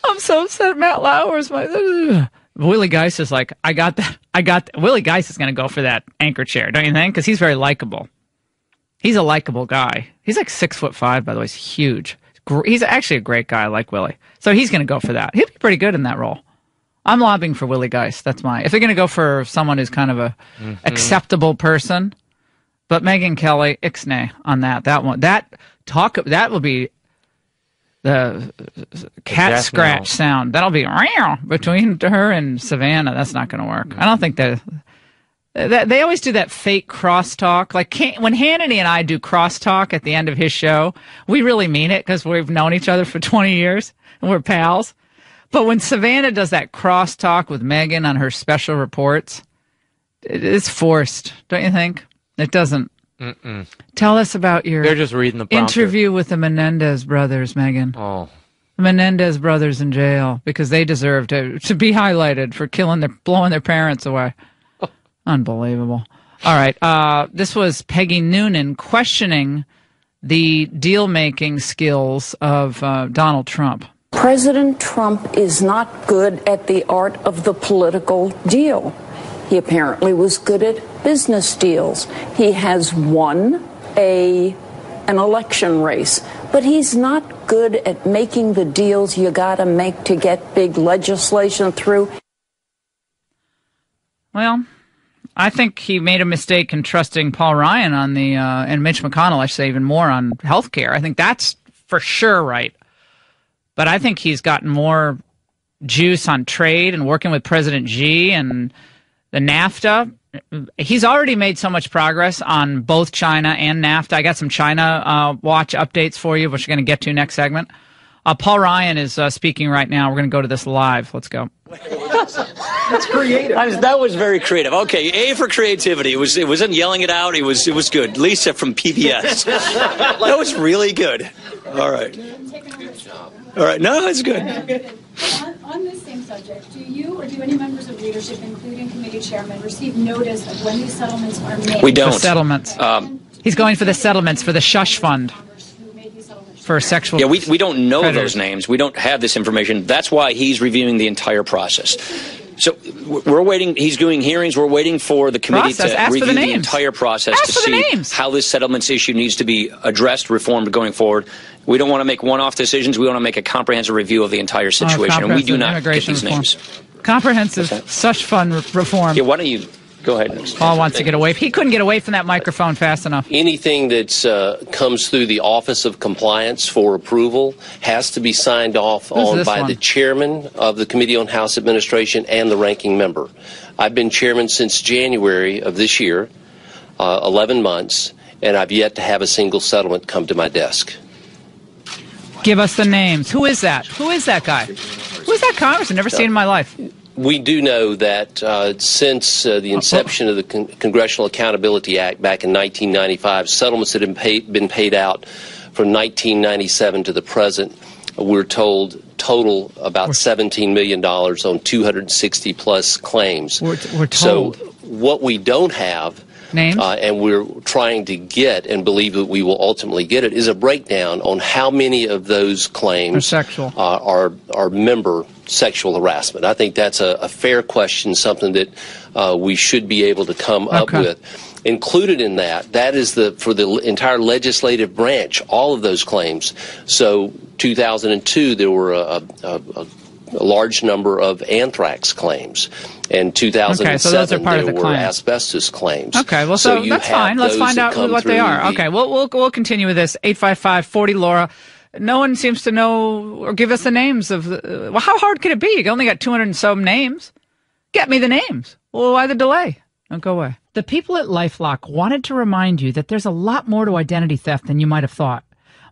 I'm so upset. Matt Lauer's my... Willie Geist is like, I got that. Willie Geist is going to go for that anchor chair, don't you think? Because he's very likable. He's a likable guy. He's like 6'5", by the way. He's huge. He's actually a great guy. I like Willie. So he's going to go for that. He'll be pretty good in that role. I'm lobbying for Willie Geist. If they're going to go for someone who's kind of a acceptable person. But Megyn Kelly, ixnay on that. That one. That will be the cat scratch sound. That'll be between her and Savannah. That's not going to work. I don't think they always do that fake crosstalk. Like when Hannity and I do crosstalk at the end of his show, we really mean it because we've known each other for 20 years and we're pals. But when Savannah does that crosstalk with Megyn on her special reports, it's forced, don't you think? It doesn't. Mm-mm. Tell us about your They're just reading the prompter. Interview with the Menendez brothers, Megyn. Oh. The Menendez brothers in jail because they deserve to be highlighted for blowing their parents away. Unbelievable. All right. This was Peggy Noonan questioning the deal-making skills of Donald Trump. President Trump is not good at the art of the political deal. He apparently was good at business deals. He has won an election race, but but he's not good at making the deals you gotta make to get big legislation through. Well, I think he made a mistake in trusting Paul Ryan on the, and Mitch McConnell, I should say even more on health care. I think that's for sure right. But I think he's gotten more juice on trade and working with President Xi and the NAFTA. He's already made so much progress on both China and NAFTA. I got some China watch updates for you, which we're going to get to next segment. Paul Ryan is speaking right now. We're going to go to this live. Let's go. That's creative. That was very creative. Okay, A for creativity. It wasn't yelling it out. It was good. Lisa from PBS. That was really good. All right. All right. No, it's good. On this same subject, do you or do any members of leadership, including committee chairmen, receive notice of when these settlements are made? We don't. The settlements. He's going for the settlements for the shush fund. For sexual. Yeah, we don't know predators. those names. We don't have this information. That's why he's reviewing the entire process. So we're waiting. He's doing hearings. We're waiting for the committee to review the entire process to see how this settlements issue needs to be addressed, reformed going forward. We don't want to make one-off decisions. We want to make a comprehensive review of the entire situation, and we do not get these names. Comprehensive such fund reform. Yeah, why don't you go ahead? Paul wants to get away. He couldn't get away from that microphone fast enough. Anything that comes through the Office of Compliance for approval has to be signed off on by the chairman of the Committee on House Administration and the ranking member. I've been chairman since January of this year, 11 months, and I've yet to have a single settlement come to my desk. Give us the names. Who is that? Who is that guy? Who is that congressman? Never seen in my life. We do know that since the inception of the Congressional Accountability Act back in 1995, settlements that have been paid out from 1997 to the present, we're told total about $17 million on 260 plus claims. We're told. So what we don't have, names? And we're trying to get and believe that we will ultimately get it, is a breakdown on how many of those claims are member sexual harassment. I think that's a fair question, something that we should be able to come up with. Included in that is for the entire legislative branch, all of those claims. So 2002, there were a large number of anthrax claims. And 2007, there were asbestos claims. Okay, well, so that's fine. Let's find out what they are. Okay, we'll continue with this. 855-40-LAURA. No one seems to know or give us the names of the... Well, how hard could it be? You only got 200 and some names. Get me the names. Well, why the delay? Don't go away. The people at LifeLock wanted to remind you that there's a lot more to identity theft than you might have thought.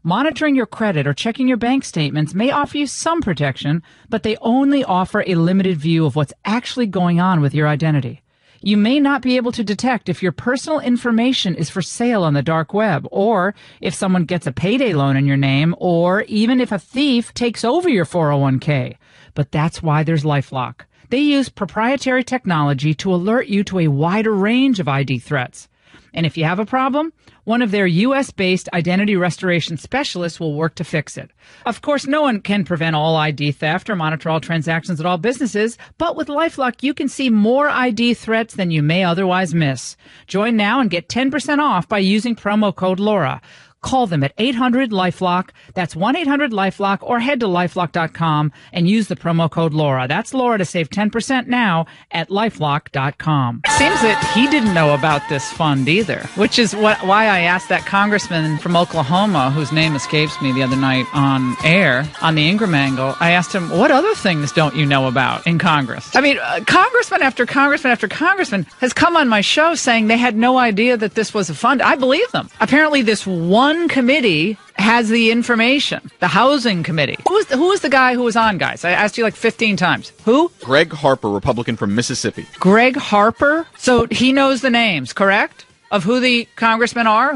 Monitoring your credit or checking your bank statements may offer you some protection, but they only offer a limited view of what's actually going on with your identity. You may not be able to detect if your personal information is for sale on the dark web, or if someone gets a payday loan in your name, or even if a thief takes over your 401k. But that's why there's LifeLock. They use proprietary technology to alert you to a wider range of ID threats. And if you have a problem, one of their U.S.-based identity restoration specialists will work to fix it. Of course, no one can prevent all ID theft or monitor all transactions at all businesses, but with LifeLock, you can see more ID threats than you may otherwise miss. Join now and get 10% off by using promo code LAURA. Call them at 800-LifeLock. That's 1-800-LifeLock, or head to lifelock.com and use the promo code LAURA. That's LAURA to save 10% now at lifelock.com. It seems that he didn't know about this fund either, which is why I asked that congressman from Oklahoma, whose name escapes me the other night on air, on the Ingraham angle. I asked him, what other things don't you know about in Congress? I mean, congressman after congressman after congressman has come on my show saying they had no idea that this was a fund. I believe them. Apparently this one committee has the information. The Housing Committee. Who was the guy who was on, guys? I asked you like 15 times. Who? Greg Harper, Republican from Mississippi. Greg Harper? So he knows the names, correct? Of who the congressmen are?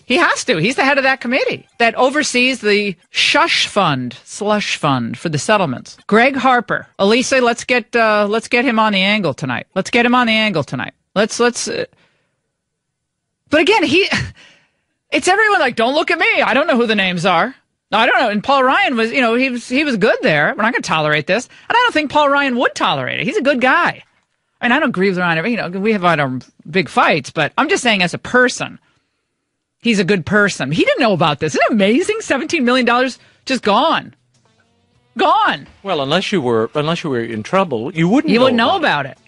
He has to. He's the head of that committee that oversees the slush fund for the settlements. Greg Harper. Elisa, let's get him on the angle tonight. Let's get him on the angle tonight. But again, it's everyone like, don't look at me. I don't know who the names are. I don't know. And Paul Ryan was, he was good there. We're not going to tolerate this. And I don't think Paul Ryan would tolerate it. He's a good guy. And I don't agree with Ryan. We have had our big fights, but I'm just saying as a person, he's a good person. He didn't know about this. Isn't it amazing? $17 million just gone. Gone. Well, unless you were in trouble, you wouldn't know about it.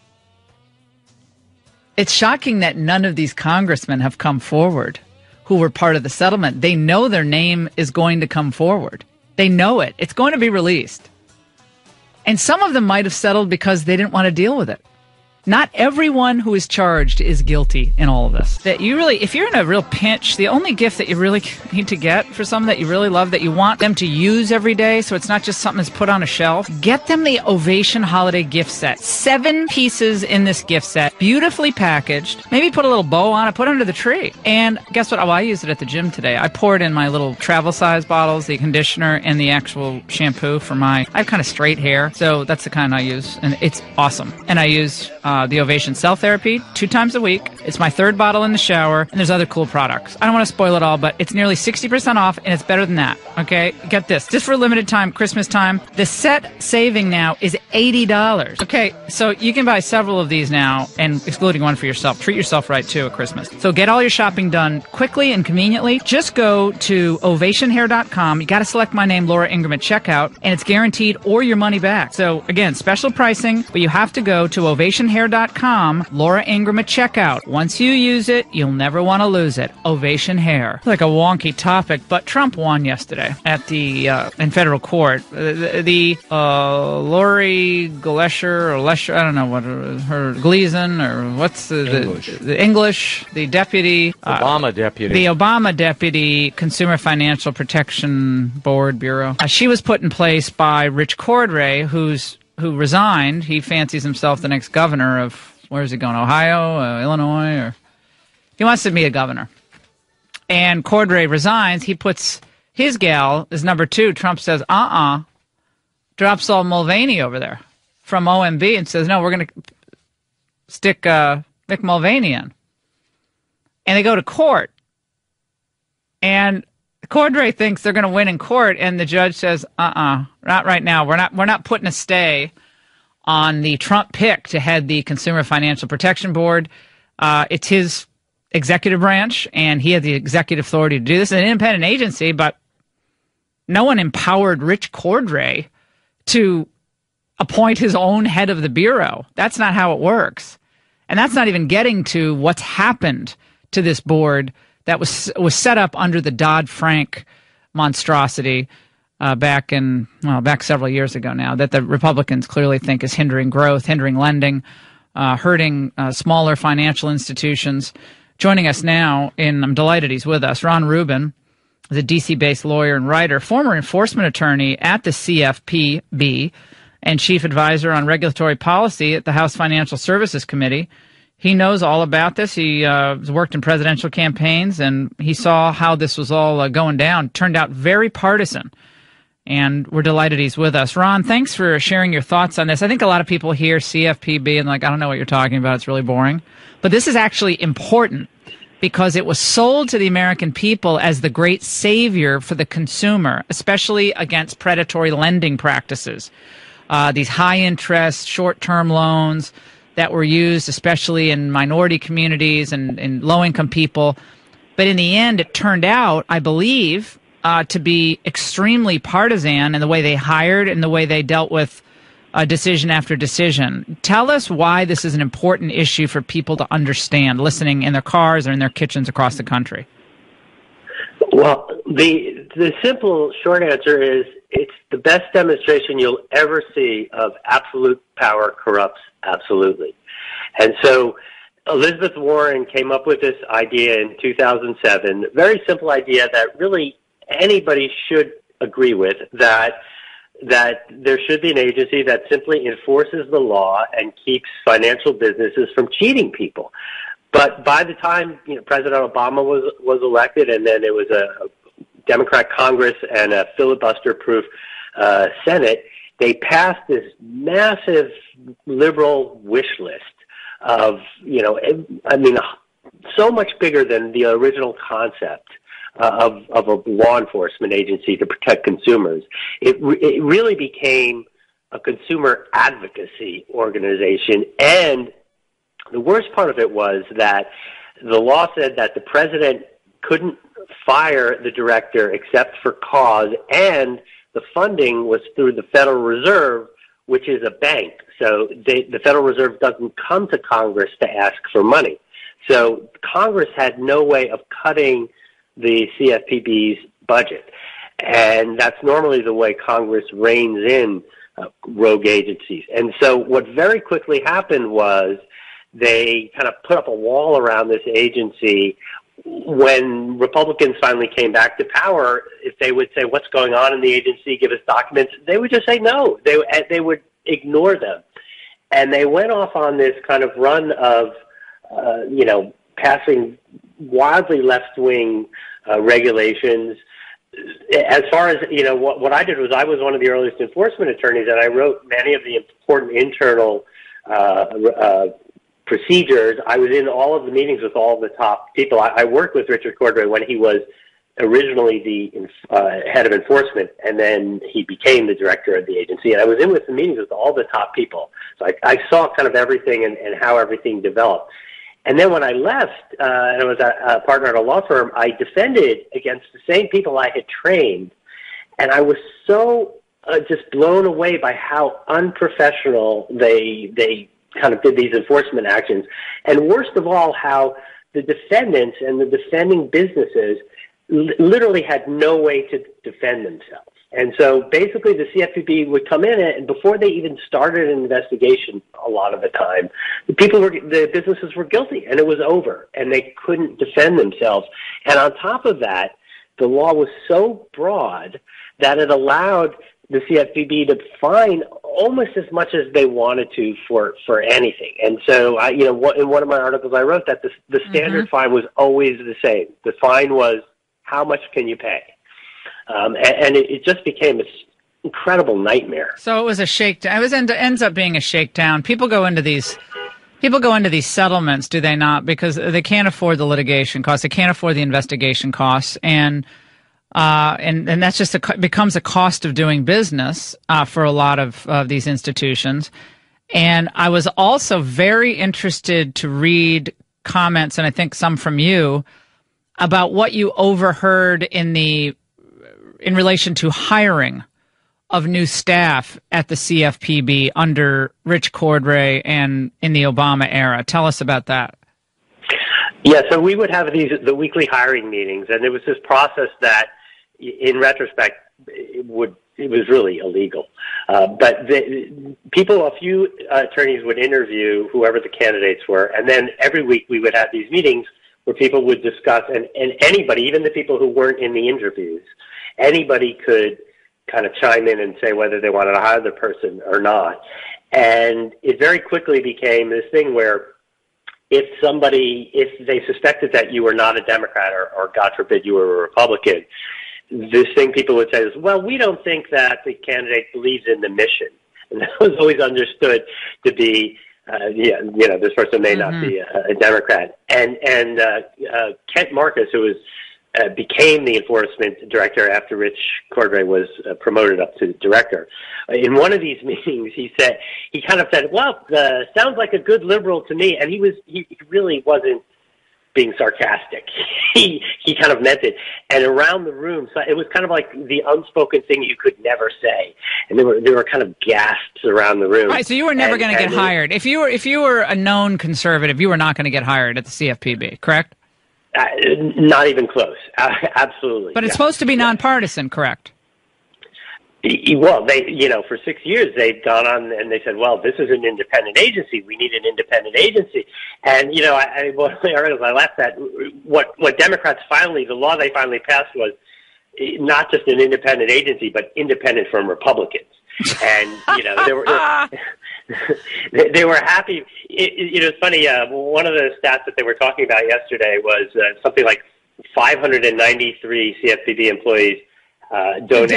It's shocking that none of these congressmen have come forward who were part of the settlement. They know their name is going to come forward. They know it. It's going to be released. And some of them might have settled because they didn't want to deal with it. Not everyone who is charged is guilty in all of this. That you really, if you're in a real pinch, the only gift that you really need to get for someone that you really love, that you want them to use every day, so it's not just something that's put on a shelf, get them the Ovation Holiday Gift Set. 7 pieces in this gift set, beautifully packaged. Maybe put a little bow on it, put it under the tree. And guess what? Oh, I used it at the gym today. I poured in my little travel size bottles, the conditioner, and the actual shampoo for I have kind of straight hair, so that's the kind I use, and it's awesome. And I use the Ovation Cell Therapy 2 times a week. It's my 3rd bottle in the shower, and there's other cool products. I don't want to spoil it all, but it's nearly 60% off, and it's better than that. Okay, get this. Just for a limited time, Christmas time, the set saving now is $80. Okay, so you can buy several of these now, and excluding one for yourself. Treat yourself right, too, at Christmas. So get all your shopping done quickly and conveniently. Just go to ovationhair.com. You got to select my name, Laura Ingraham, at checkout, and it's guaranteed or your money back. So, again, special pricing, but you have to go to ovationhair.com, Laura Ingraham at checkout. Once you use it, you'll never want to lose it. Ovation Hair. Like a wonky topic, but Trump won yesterday at the in federal court. The Lori Glesher or Lesher, I don't know what her Gleason or what's the English, the deputy Obama deputy, the Obama deputy Consumer Financial Protection Board Bureau. She was put in place by Rich Cordray, who resigned. He fancies himself the next governor of, where is he going, Ohio, Illinois, or he wants to be a governor. And Cordray resigns. He puts his gal as number 2. Trump says, drops all Mulvaney over there from OMB and says, no, we're going to stick Mick Mulvaney in. And they go to court. And Cordray thinks they're going to win in court, and the judge says, not right now. We're not putting a stay on the Trump pick to head the Consumer Financial Protection Board. It's his executive branch, and he had the executive authority to do this. It's an independent agency, but no one empowered Rich Cordray to appoint his own head of the bureau. That's not how it works. And that's not even getting to what's happened to this board that was set up under the Dodd-Frank monstrosity back several years ago now, that the Republicans clearly think is hindering growth, hindering lending, hurting smaller financial institutions. Joining us now, and I'm delighted he's with us, Ron Rubin is a D.C.-based lawyer and writer, former enforcement attorney at the CFPB, and chief advisor on regulatory policy at the House Financial Services Committee. He knows all about this. He has worked in presidential campaigns, and he saw how this was all going down. Turned out very partisan, and we're delighted he's with us. Ron, thanks for sharing your thoughts on this. I think a lot of people hear CFPB and I don't know what you're talking about. It's really boring. But this is actually important because it was sold to the American people as the great savior for the consumer, especially against predatory lending practices. These high-interest, short-term loans that were used especially in minority communities and in low-income people. But in the end, it turned out, I believe, to be extremely partisan in the way they hired and the way they dealt with decision after decision. Tell us why this is an important issue for people to understand, listening in their cars or in their kitchens across the country. Well, the simple short answer is it's the best demonstration you'll ever see of absolute power corrupts absolutely. And so Elizabeth Warren came up with this idea in 2007, very simple idea that really anybody should agree with, that there should be an agency that simply enforces the law and keeps financial businesses from cheating people. But by the time President Obama was elected, and then it was a Democrat Congress and a filibuster-proof Senate, they passed this massive liberal wish list of, so much bigger than the original concept of a law enforcement agency to protect consumers. It really became a consumer advocacy organization, and the worst part of it was that the law said that the president couldn't fire the director except for cause, and the funding was through the Federal Reserve, which is a bank. So the Federal Reserve doesn't come to Congress to ask for money. So Congress had no way of cutting the CFPB's budget. And that's normally the way Congress reins in rogue agencies. And so what very quickly happened was they kind of put up a wall around this agency. When Republicans finally came back to power, if they would say, what's going on in the agency, give us documents, they would just say no. They would ignore them. And they went off on this kind of run of, passing wildly left-wing regulations. As far as, what I did was I was one of the earliest enforcement attorneys, and I wrote many of the important internal procedures. I was in all of the meetings with all of the top people. I worked with Richard Cordray when he was originally the head of enforcement, and then he became the director of the agency. And I was in with the meetings with all the top people. So I saw kind of everything and how everything developed. And then when I left, and I was a partner at a law firm, I defended against the same people I had trained. And I was so just blown away by how unprofessional they kind of did these enforcement actions. And worst of all, how the defendants and the defending businesses literally had no way to defend themselves. And so basically the CFPB would come in, and before they even started an investigation, a lot of the time, the businesses were guilty, and it was over, and they couldn't defend themselves. And on top of that, the law was so broad that it allowed the CFPB to fine almost as much as they wanted to for anything. And so, in one of my articles, I wrote that the standard fine was always the same. The fine was, how much can you pay? And it just became this incredible nightmare. So it was a shakedown. Ends up being a shakedown. People go into these settlements, do they not? Because they can't afford the litigation costs. They can't afford the investigation costs. And that's just becomes a cost of doing business for a lot of these institutions. And I was also very interested to read comments, and I think some from you, about what you overheard in relation to hiring of new staff at the CFPB under Rich Cordray and in the Obama era. Tell us about that. Yeah, so we would have the weekly hiring meetings, and there was this process that, in retrospect, it was really illegal. But a few attorneys would interview whoever the candidates were, and then every week we would have these meetings where people would discuss, and anybody, even the people who weren't in the interviews, anybody could kind of chime in and say whether they wanted to hire the person or not. And it very quickly became this thing where if they suspected that you were not a Democrat or God forbid you were a Republican, this thing people would say is, well, we don't think that the candidate believes in the mission. And that was always understood to be, this person may not be a Democrat. And Kent Marcus, who became the enforcement director after Rich Cordray was promoted up to director, in one of these meetings, he kind of said, well, sounds like a good liberal to me. And he really wasn't being sarcastic. He kind of meant it. And around the room, so it was kind of like the unspoken thing you could never say. And there were kind of gasps around the room. Right, so you were never going to get hired. If you were a known conservative, you were not going to get hired at the CFPB, correct? Not even close. Absolutely. But it's supposed to be nonpartisan, correct? Well, for 6 years they've gone on and they said, well, this is an independent agency. We need an independent agency. And, I laughed at what Democrats the law they finally passed was not just an independent agency, but independent from Republicans. And, they were happy. It's funny. One of the stats that they were talking about yesterday was something like 593 CFPB employees donated to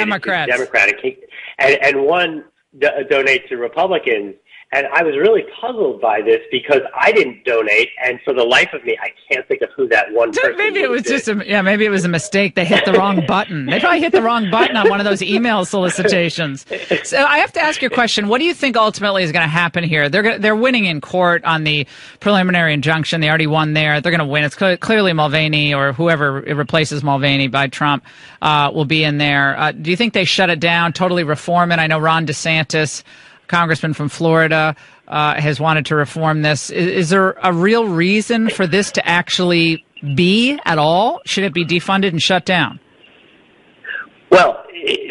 Democratic, and one donates to Republicans. And I was really puzzled by this because I didn't donate, and for the life of me, I can't think of who that one person Maybe it was did. maybe it was a mistake. They hit the wrong button. They probably hit the wrong button on one of those email solicitations. So I have to ask you a question. What do you think ultimately is going to happen here? They're winning in court on the preliminary injunction. They already won there. They're going to win. It's clearly Mulvaney or whoever replaces Mulvaney by Trump will be in there. Do you think they shut it down, totally reform it? I know Ron DeSantis, congressman from Florida, has wanted to reform this. Is there a real reason for this to actually be at all? Should it be defunded and shut down? Well,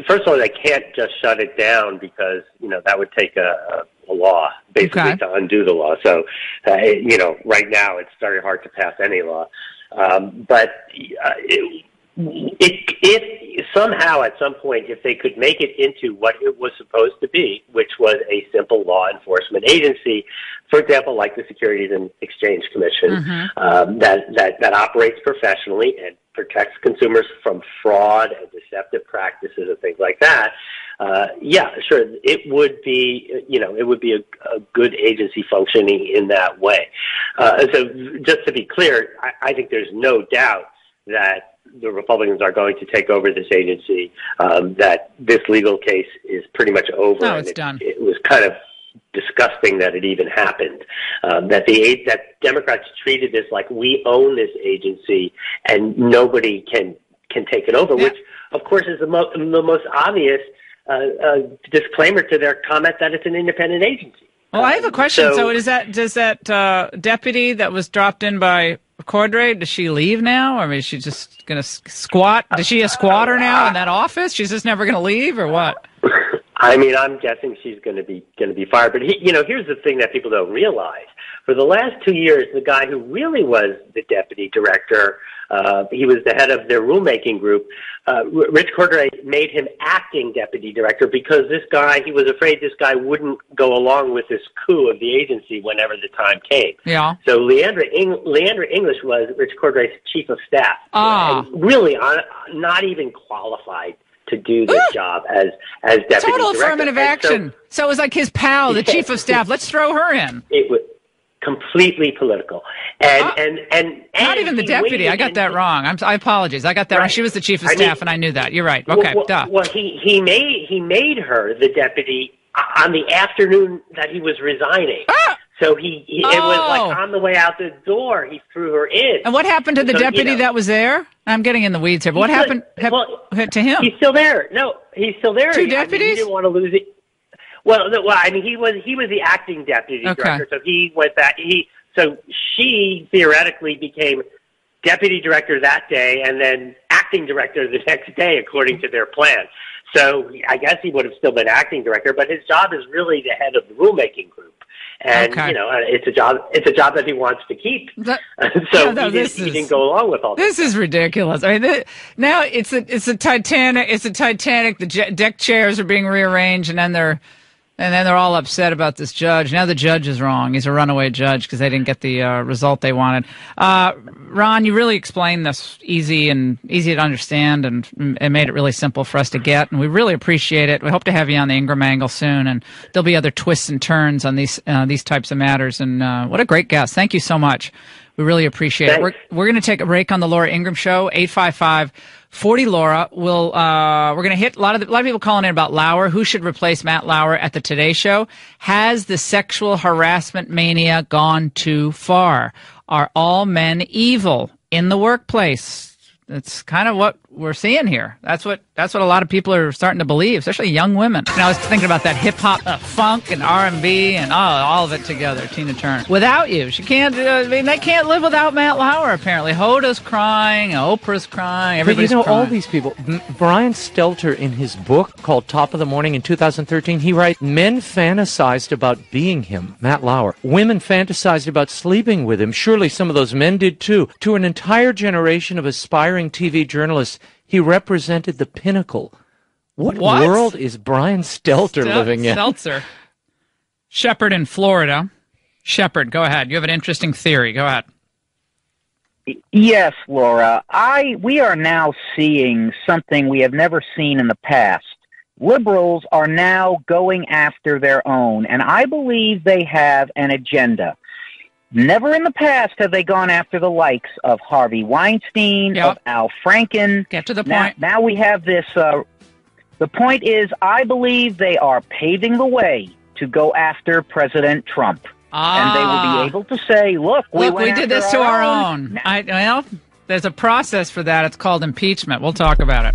first of all, they can't just shut it down because, that would take a law, basically, to undo the law. So, right now it's very hard to pass any law. But if somehow at some point, if they could make it into what it was supposed to be, which was a simple law enforcement agency, for example, like the Securities and Exchange Commission, that operates professionally and protects consumers from fraud and deceptive practices and things like that, sure, it would be, it would be a good agency functioning in that way. So just to be clear, I think there's no doubt that the Republicans are going to take over this agency, that this legal case is pretty much over. No, it's done. It was kind of disgusting that it even happened, that Democrats treated this like we own this agency and nobody can take it over, which, of course, is the most obvious disclaimer to their comment that it's an independent agency. Well, I have a question. So does that deputy that was dropped in by Cordray, does she leave now? Or is she just going to squat? Is she a squatter now in that office? She's just never going to leave, or what? I mean, I'm guessing she's going to be fired. But here's the thing that people don't realize: for the last 2 years, the guy who really was the deputy director, he was the head of their rulemaking group. Rich Cordray made him acting deputy director because he was afraid this guy wouldn't go along with this coup of the agency whenever the time came. Yeah. So Leandra English was Rich Cordray's chief of staff, and really not even qualified to do this job as deputy director. Total affirmative action. So it was like his pal, the chief of staff. Let's throw her in. It was completely political, and not even the deputy. I got that wrong. I apologize. I got that wrong. She was the chief of staff, and I knew that. You're right. Okay. Well, he made her the deputy on the afternoon that he was resigning. So it was like on the way out the door, he threw her in. And what happened to the deputy that was there? I'm getting in the weeds here, but what happened to him? He's still there. No, he's still there. Two deputies? He didn't want to lose it. Well, I mean, he was the acting deputy director, so he went back. So she theoretically became deputy director that day, and then acting director the next day, according to their plan. So I guess he would have still been acting director, but his job is really the head of the rulemaking group. And it's a job that he wants to keep. He didn't go along with all this. This is ridiculous. I mean, now it's a Titanic. It's a Titanic. The deck chairs are being rearranged, and then they're all upset about this judge. Now the judge is wrong. He's a runaway judge because they didn't get the result they wanted. Ron, you really explained this easy to understand, and made it really simple for us to get, and we really appreciate it. We hope to have you on the Ingraham Angle soon, and there'll be other twists and turns on these types of matters. And what a great guest! Thank you so much. We really appreciate it. We're going to take a break on the Laura Ingraham Show. 855-40 Laura. We're going to hit a lot of people calling in about Lauer. Who should replace Matt Lauer at the Today Show? Has the sexual harassment mania gone too far? Are all men evil in the workplace? That's kind of what we're seeing here. That's what a lot of people are starting to believe, especially young women. And I was thinking about that hip hop, funk, and R&B, and all of it together. Tina Turner. Without you, she can't. They can't live without Matt Lauer. Apparently, Hoda's crying, Oprah's crying. Everybody's crying. All these people. Brian Stelter, in his book called Top of the Morning in 2013, he writes, men fantasized about being him, Matt Lauer. Women fantasized about sleeping with him. Surely some of those men did too. To an entire generation of aspiring TV journalists, he represented the pinnacle. What world is Brian Stelter living in? Stelter. Shepard in Florida. Shepard, go ahead. You have an interesting theory. Go ahead. Yes, Laura. We are now seeing something we have never seen in the past liberals are now going after their own, and I believe they have an agenda. Never in the past have they gone after the likes of Harvey Weinstein, of Al Franken. Get to the point. Now we have this. The point is, I believe they are paving the way to go after President Trump. And they will be able to say, look, we did this to our own. Well, there's a process for that. It's called impeachment. We'll talk about it.